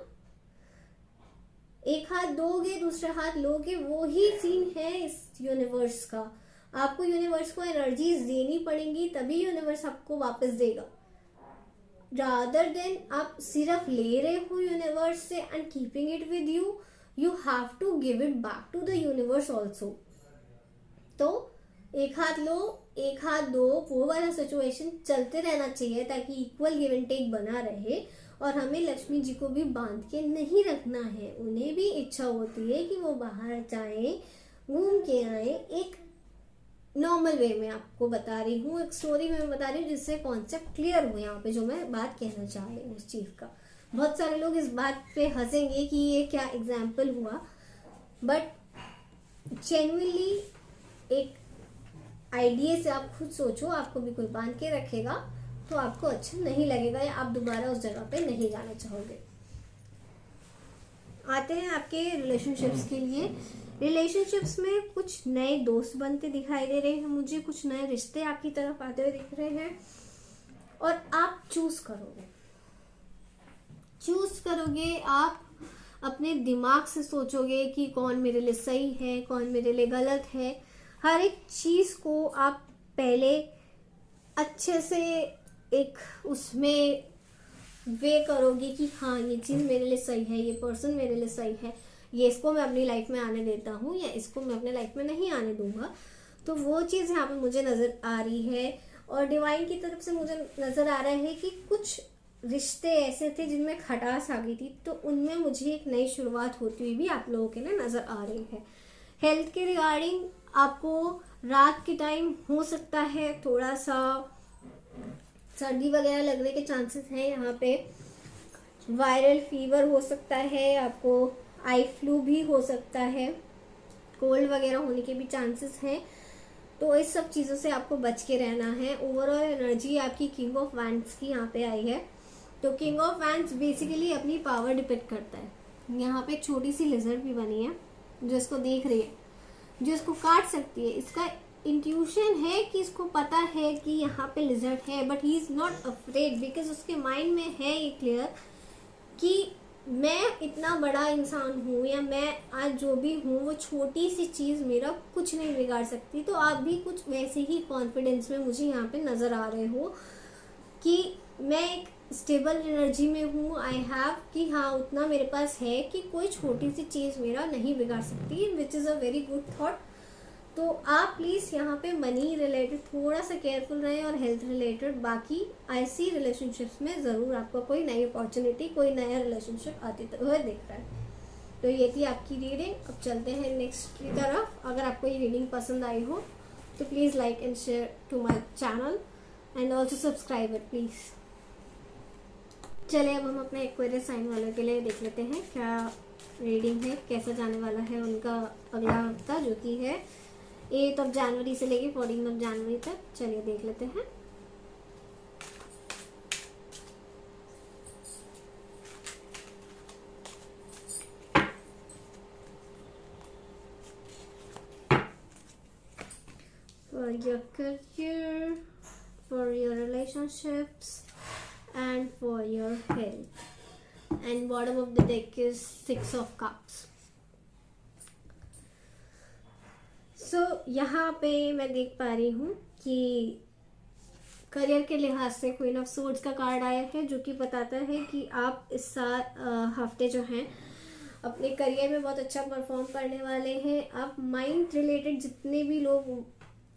एक हाथ दोगे दूसरा हाथ लोगे, वो ही सीन है इस यूनिवर्स का। आपको यूनिवर्स को एनर्जीज देनी पड़ेंगी तभी यूनिवर्स आपको वापस देगा, रादर देन आप सिर्फ ले रहे हो यूनिवर्स से and keeping it with you, you have to give it back to the universe also. तो एक हाथ लो एक हाथ दो, वो वाला सिचुएशन चलते रहना चाहिए ताकि इक्वल गिव एंड टेक बना रहे। और हमें लक्ष्मी जी को भी बांध के नहीं रखना है, उन्हें भी इच्छा होती है कि वो बाहर जाएं, घूम के आए। एक नॉर्मल वे में आपको बता रही हूँ, एक स्टोरी में बता रही हूँ जिससे कॉन्सेप्ट क्लियर हो यहाँ पे, जो मैं बात कहना चाह रही हूँ उस चीज का। बहुत सारे लोग इस बात पे हंसेंगे कि ये क्या एग्जाम्पल हुआ, बट जेन्युइनली एक आइडिया से आप खुद सोचो, आपको भी कोई बांध के रखेगा तो आपको अच्छा नहीं लगेगा या आप दोबारा उस जगह पे नहीं जाना चाहोगे। आते हैं आपके रिलेशनशिप्स के लिए। रिलेशनशिप्स में कुछ नए दोस्त बनते दिखाई दे रहे हैं मुझे, कुछ नए रिश्ते आपकी तरफ आते हुए दिख रहे हैं और आप चूज करोगे आप अपने दिमाग से सोचोगे कि कौन मेरे लिए सही है, कौन मेरे लिए गलत है। हर एक चीज को आप पहले अच्छे से एक उसमें वे करोगे कि हाँ ये चीज मेरे लिए सही है, ये पर्सन मेरे लिए सही है, ये इसको मैं अपनी लाइफ में आने देता हूँ या इसको मैं अपने लाइफ में नहीं आने दूंगा। तो वो चीज यहाँ पे मुझे नजर आ रही है और डिवाइन की तरफ से मुझे नजर आ रहा है कि कुछ रिश्ते ऐसे थे जिनमें खटास आ गई थी, तो उनमें मुझे एक नई शुरुआत होती हुई भी आप लोगों के लिए नजर आ रही है। हेल्थ के रिगार्डिंग आपको रात के टाइम हो सकता है थोड़ा सा सर्दी वगैरह लगने के चांसेस हैं, यहाँ पे वायरल फीवर हो सकता है, आपको आई फ्लू भी हो सकता है, कोल्ड वगैरह होने के भी चांसेस हैं। तो इस सब चीज़ों से आपको बच के रहना है। ओवरऑल एनर्जी आपकी किंग ऑफ वैंड्स की यहाँ पे आई है। तो किंग ऑफ वैंड्स बेसिकली अपनी पावर डिपेंड करता है। यहाँ पे एक छोटी सी लिजर्ड भी बनी है जो इसको देख रही है, जो इसको काट सकती है। इसका इंट्यूशन है कि इसको पता है कि यहाँ पे लिजर्ड है, but he is not afraid because उसके माइंड में है ये क्लियर कि मैं इतना बड़ा इंसान हूँ या मैं आज जो भी हूँ वो छोटी सी चीज़ मेरा कुछ नहीं बिगाड़ सकती। तो आप भी कुछ वैसे ही कॉन्फिडेंस में मुझे यहाँ पे नज़र आ रहे हो कि मैं एक स्टेबल एनर्जी में हूँ, आई हैव कि हाँ उतना मेरे पास है कि कोई छोटी सी चीज़ मेरा नहीं बिगाड़ सकती, which is a very good thought. तो आप प्लीज़ यहाँ पे मनी रिलेटेड थोड़ा सा केयरफुल रहें और हेल्थ रिलेटेड। बाकी ऐसी रिलेशनशिप्स में ज़रूर आपको कोई नई अपॉर्चुनिटी, कोई नया रिलेशनशिप आते हुए दिख रहा है। तो ये थी आपकी रीडिंग। अब चलते हैं नेक्स्ट की तरफ। अगर आपको ये रीडिंग पसंद आई हो तो please like and share to my channel and also subscribe it please. चलिए अब हम अपने एक्वेरियस साइन वालों के लिए देख लेते हैं क्या रीडिंग है, कैसा जाने वाला है उनका अगला हफ्ता, जो कि है 8 जनवरी से लेके 14 जनवरी तक। चलिए देख लेते हैं। For your career, for your relationships, and for your health. And bottom of the deck is 6 of Cups. So यहाँ पे मैं देख पा रही हूँ कि करियर के लिहाज से क्वीन ऑफ सोर्ड्स का कार्ड आया है, जो कि बताता है कि आप इस हफ्ते जो हैं अपने करियर में बहुत अच्छा परफॉर्म करने वाले हैं। आप माइंड रिलेटेड जितने भी लोग,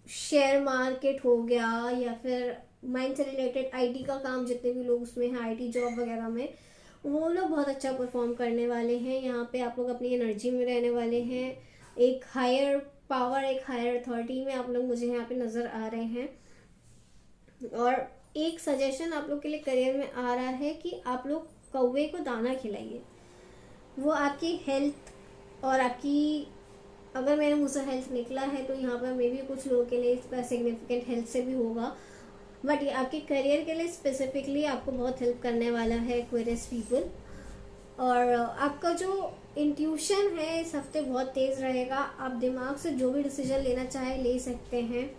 शेयर मार्केट हो गया या फिर माइंड से रिलेटेड आईटी का काम, जितने भी लोग उसमें हैं, आईटी जॉब वगैरह में, वो लोग बहुत अच्छा परफॉर्म करने वाले हैं। यहाँ पे आप लोग अपनी एनर्जी में रहने वाले हैं। एक हायर पावर, एक हायर अथॉरिटी में आप लोग मुझे यहाँ पे नज़र आ रहे हैं। और एक सजेशन आप लोग के लिए करियर में आ रहा है कि आप लोग कौवे को दाना खिलाइए। वो आपकी हेल्थ और आपकी, अगर मेरे मुँह से हेल्थ निकला है तो यहाँ पर मे भी कुछ लोगों के लिए इसका सिग्निफिकेंट हेल्थ से भी होगा, बट ये आपके करियर के लिए स्पेसिफिकली आपको बहुत हेल्प करने वाला है एक्वेरियस पीपल। और आपका जो इंट्यूशन है इस हफ्ते बहुत तेज़ रहेगा। आप दिमाग से जो भी डिसीजन लेना चाहे ले सकते हैं।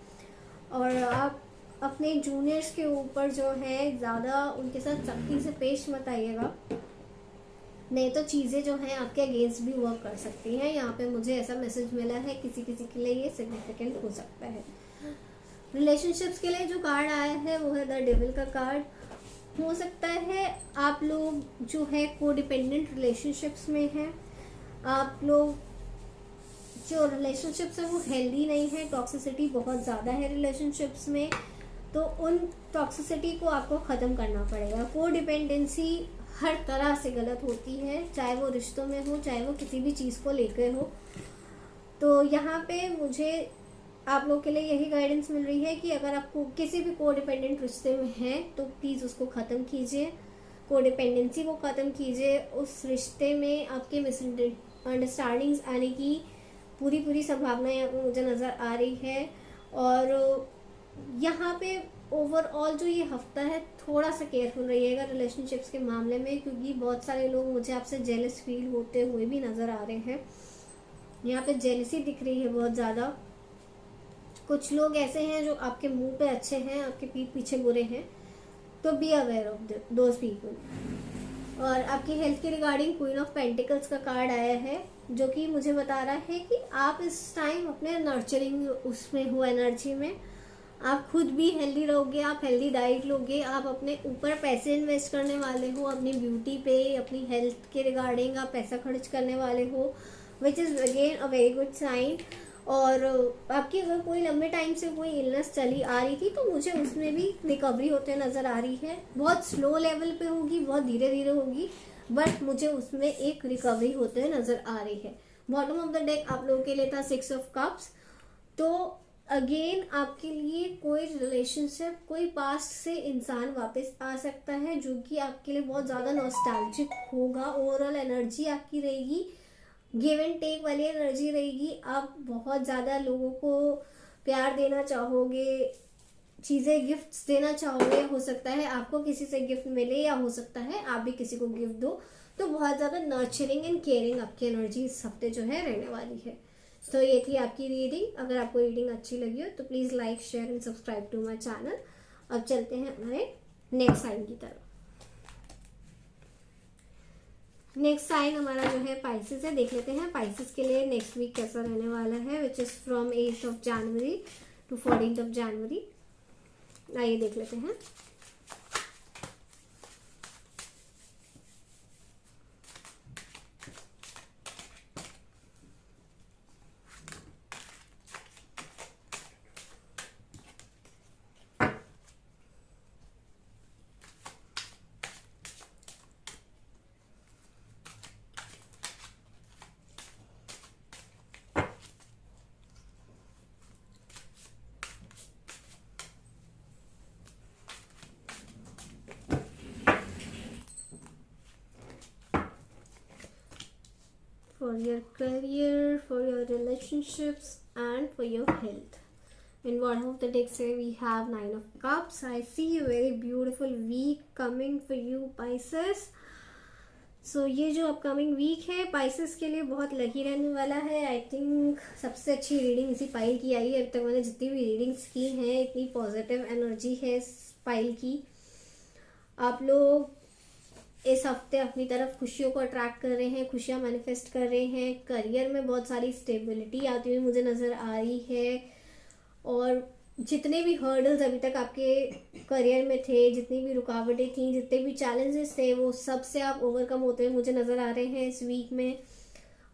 और आप अपने जूनियर्स के ऊपर जो है ज़्यादा उनके साथ सख्ती से पेश मत आइएगा, नहीं तो चीज़ें जो हैं आपके अगेंस्ट भी वर्क कर सकती हैं। यहाँ पे मुझे ऐसा मैसेज मिला है, किसी किसी के लिए ये सिग्निफिकेंट हो सकता है। रिलेशनशिप्स के लिए जो कार्ड आया है वो है द डेविल का कार्ड। हो सकता है आप लोग जो है कोडिपेंडेंट रिलेशनशिप्स में हैं। आप लोग जो रिलेशनशिप्स है वो हेल्दी नहीं है, टॉक्सिसिटी बहुत ज़्यादा है रिलेशनशिप्स में, तो उन टॉक्सिसिटी को आपको ख़त्म करना पड़ेगा। कोडिपेंडेंसी हर तरह से गलत होती है, चाहे वो रिश्तों में हो, चाहे वो किसी भी चीज़ को लेकर हो। तो यहाँ पे मुझे आप लोग के लिए यही गाइडेंस मिल रही है कि अगर आपको किसी भी कोडिपेंडेंट रिश्ते में हैं तो प्लीज़ उसको ख़त्म कीजिए, कोडिपेंडेंसी को ख़त्म कीजिए। उस रिश्ते में आपके मिसअंडरस्टैंडिंग्स आने की पूरी संभावना मुझे नज़र आ रही है। और यहाँ पे ओवरऑल जो ये हफ्ता है थोड़ा सा केयरफुल रहिएगा रिलेशनशिप्स के मामले में, क्योंकि बहुत सारे लोग मुझे आपसे जेलस फील होते हुए भी नज़र आ रहे हैं। यहाँ पे जेलसी दिख रही है बहुत ज़्यादा। कुछ लोग ऐसे हैं जो आपके मुंह पे अच्छे हैं, आपके पीठ पीछे बुरे हैं, तो be aware of those people. और आपकी हेल्थ के रिगार्डिंग क्वीन ऑफ पेंटिकल्स का कार्ड आया है, जो कि मुझे बता रहा है कि आप इस टाइम अपने नर्चरिंग उसमें हो, एनर्जी में आप खुद भी हेल्दी रहोगे, आप हेल्दी डाइट लोगे, आप अपने ऊपर पैसे इन्वेस्ट करने वाले हो, अपनी ब्यूटी पे, अपनी हेल्थ के रिगार्डिंग आप पैसा खर्च करने वाले हो, which is again a very good sign. और आपकी अगर कोई लंबे टाइम से कोई इलनेस चली आ रही थी तो मुझे उसमें भी रिकवरी होते नज़र आ रही है। बहुत स्लो लेवल पे होगी, बहुत धीरे धीरे होगी, बट मुझे उसमें एक रिकवरी होते नज़र आ रही है। बॉटम ऑफ द डेक आप लोगों के लिए था 6 ऑफ कप्स। तो अगेन आपके लिए कोई रिलेशनशिप, कोई पास्ट से इंसान वापस आ सकता है, जो कि आपके लिए बहुत ज़्यादा नॉस्टैल्जिक होगा। ओवरऑल एनर्जी आपकी रहेगी, गिव एंड टेक वाली एनर्जी रहेगी। आप बहुत ज़्यादा लोगों को प्यार देना चाहोगे, चीज़ें गिफ्ट्स देना चाहोगे। हो सकता है आपको किसी से गिफ्ट मिले, या हो सकता है आप भी किसी को गिफ्ट दो। तो बहुत ज़्यादा नर्चरिंग एंड केयरिंग आपकी एनर्जी इस हफ्ते जो है रहने वाली है। तो ये थी आपकी रीडिंग। अगर आपको रीडिंग अच्छी लगी हो तो please like, share and subscribe to my channel. अब चलते हैं हमारे नेक्स्ट साइन की तरफ। नेक्स्ट साइन हमारा जो है पाइसेस है। देख लेते हैं पाइसेस के लिए नेक्स्ट वीक कैसा रहने वाला है, which is from 8 of January to 14 of January. आइए देख लेते हैं। For your career, for your relationships, and for your health. In bottom of the deck say we have 9 of cups. I see a very beautiful week coming for you Pisces. So ये जो upcoming week है Pisces के लिए बहुत lucky रहने वाला है. I think सबसे अच्छी रीडिंग इसी पाइल की आई है. अब तक मैंने जितनी भी रीडिंग्स की हैं इतनी पॉजिटिव एनर्जी है इस पाइल की. आप लोग इस हफ्ते अपनी तरफ खुशियों को अट्रैक्ट कर रहे हैं, खुशियां मैनिफेस्ट कर रहे हैं. करियर में बहुत सारी स्टेबिलिटी आती हुई मुझे नज़र आ रही है. और जितने भी हर्डल्स अभी तक आपके करियर में थे, जितनी भी रुकावटें थी, जितने भी चैलेंजेस थे, वो सब से आप ओवरकम होते हुए मुझे नज़र आ रहे हैं. इस वीक में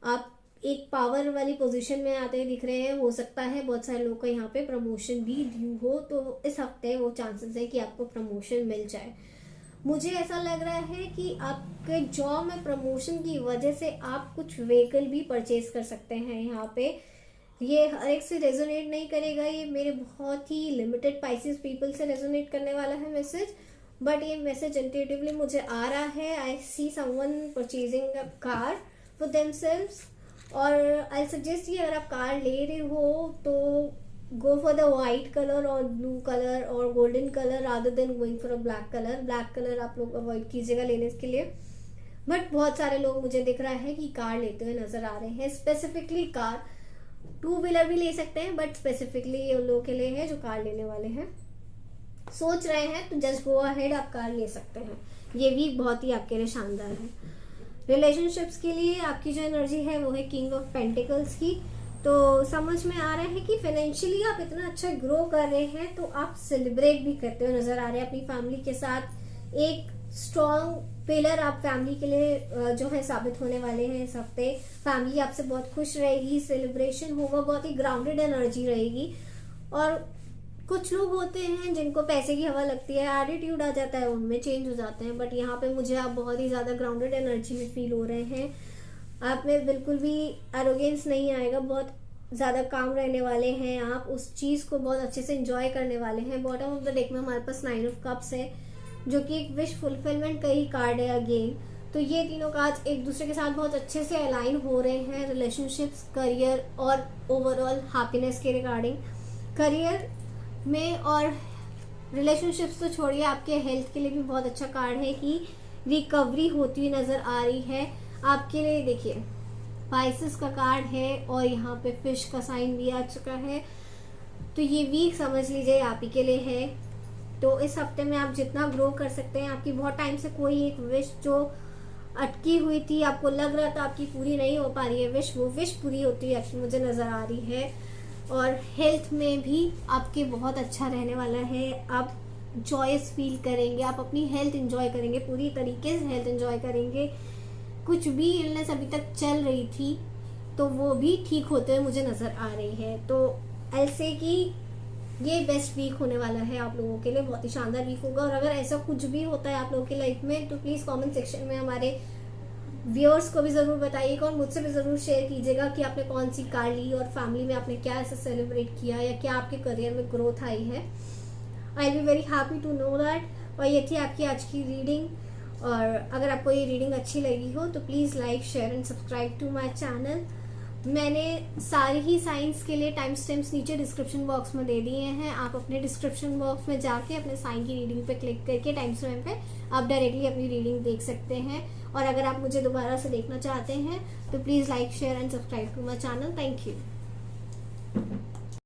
आप एक पावर वाली पोजीशन में आते हुए दिख रहे हैं. हो सकता है बहुत सारे लोगों को यहाँ पे प्रमोशन भी ड्यू हो, तो इस हफ्ते वो चांसेस है कि आपको प्रमोशन मिल जाए. मुझे ऐसा लग रहा है कि आपके जॉब में प्रमोशन की वजह से आप कुछ व्हीकल भी परचेज कर सकते हैं. यहाँ पे ये हर एक से रेजोनेट नहीं करेगा, ये मेरे बहुत ही लिमिटेड पाइसेस पीपल से रेजोनेट करने वाला है मैसेज. बट ये मैसेज इंट्यूटिवली मुझे आ रहा है. I see someone purchasing a car for themselves. और आई सजेस्ट कि अगर आप कार ले रहे हो तो go for the white colour और ब्लू कलर और golden colour rather than going for a black colour. Black colour आप लोग अवॉइड कीजिएगा लेने के लिए. बट बहुत सारे लोग मुझे दिख रहा है कि कार लेते हुए नजर आ रहे हैं. स्पेसिफिकली कार, टू व्हीलर भी ले सकते हैं बट स्पेसिफिकली उन लोगों के लिए है जो कार लेने वाले हैं, सोच रहे हैं, तो जस्ट गो अहेड, आप कार ले सकते हैं. ये वीक बहुत ही आपके लिए शानदार है. रिलेशनशिप्स के लिए आपकी जो एनर्जी है वो है किंग ऑफ पेंटिकल्स की. तो समझ में आ रहा है कि फाइनेंशियली आप इतना अच्छा ग्रो कर रहे हैं तो आप सेलिब्रेट भी करते हुए नजर आ रहे हैं अपनी फैमिली के साथ. एक स्ट्रॉन्ग पिलर आप फैमिली के लिए जो है साबित होने वाले हैं इस हफ्ते. फैमिली आपसे बहुत खुश रहेगी, सेलिब्रेशन होगा, बहुत ही ग्राउंडेड एनर्जी रहेगी. और कुछ लोग होते हैं जिनको पैसे की हवा लगती है, एटीट्यूड आ जाता है, उनमें चेंज हो जाते हैं. बट यहाँ पे मुझे आप बहुत ही ज्यादा ग्राउंडेड एनर्जी में फील हो रहे हैं. आप में बिल्कुल भी एरोगेंस नहीं आएगा, बहुत ज्यादा काम रहने वाले हैं. आप उस चीज को बहुत अच्छे से एंजॉय करने वाले हैं. बॉटम ऑफ द डेक में हमारे पास 9 ऑफ कप्स है जो कि एक विश फुलफिलमेंट का ही कार्ड है अगेन. तो ये तीनों कार्ड एक दूसरे के साथ बहुत अच्छे से अलाइन हो रहे हैं रिलेशनशिप्स, करियर और ओवरऑल हैप्पीनेस के रिगार्डिंग. करियर में और रिलेशनशिप्स तो छोड़िए, आपके हेल्थ के लिए भी बहुत अच्छा कार्ड है कि रिकवरी होती हुई नजर आ रही है आपके लिए. देखिए पाइसेस का कार्ड है और यहाँ पे फिश का साइन भी आ चुका है. तो ये वीक समझ लीजिए आप ही के लिए है. तो इस हफ्ते में आप जितना ग्रो कर सकते हैं, आपकी बहुत टाइम से कोई एक विश जो अटकी हुई थी, आपको लग रहा था आपकी पूरी नहीं हो पा रही है विश, वो विश पूरी होती है एक्चुअली मुझे नजर आ रही है. और हेल्थ में भी आपके बहुत अच्छा रहने वाला है. आप जॉयस फील करेंगे, आप अपनी हेल्थ एंजॉय करेंगे, पूरी तरीके से हेल्थ एंजॉय करेंगे. कुछ भी इलनेस अभी तक चल रही थी तो वो भी ठीक होते हुए मुझे नजर आ रही है. तो ऐसे कि ये बेस्ट वीक होने वाला है आप लोगों के लिए, बहुत ही शानदार वीक होगा. और अगर ऐसा कुछ भी होता है आप लोगों की लाइफ में तो प्लीज कमेंट सेक्शन में हमारे व्यूअर्स को भी जरूर बताइएगा और मुझसे भी जरूर शेयर कीजिएगा कि आपने कौन सी कार ली और फैमिली में आपने क्या ऐसा सेलिब्रेट किया या क्या आपके करियर में ग्रोथ आई है. I be very happy to know that. और ये थी आपकी आज की रीडिंग. और अगर आपको ये रीडिंग अच्छी लगी हो तो please like, share and subscribe to my channel. मैंने सारी ही साइंस के लिए टाइम स्टैम्प्स नीचे डिस्क्रिप्शन बॉक्स में दे दिए हैं. आप अपने डिस्क्रिप्शन बॉक्स में जाके अपने साइन की रीडिंग पे क्लिक करके टाइम स्टैम्प पे आप डायरेक्टली अपनी रीडिंग देख सकते हैं. और अगर आप मुझे दोबारा से देखना चाहते हैं तो please like, share and subscribe to my channel. Thank you.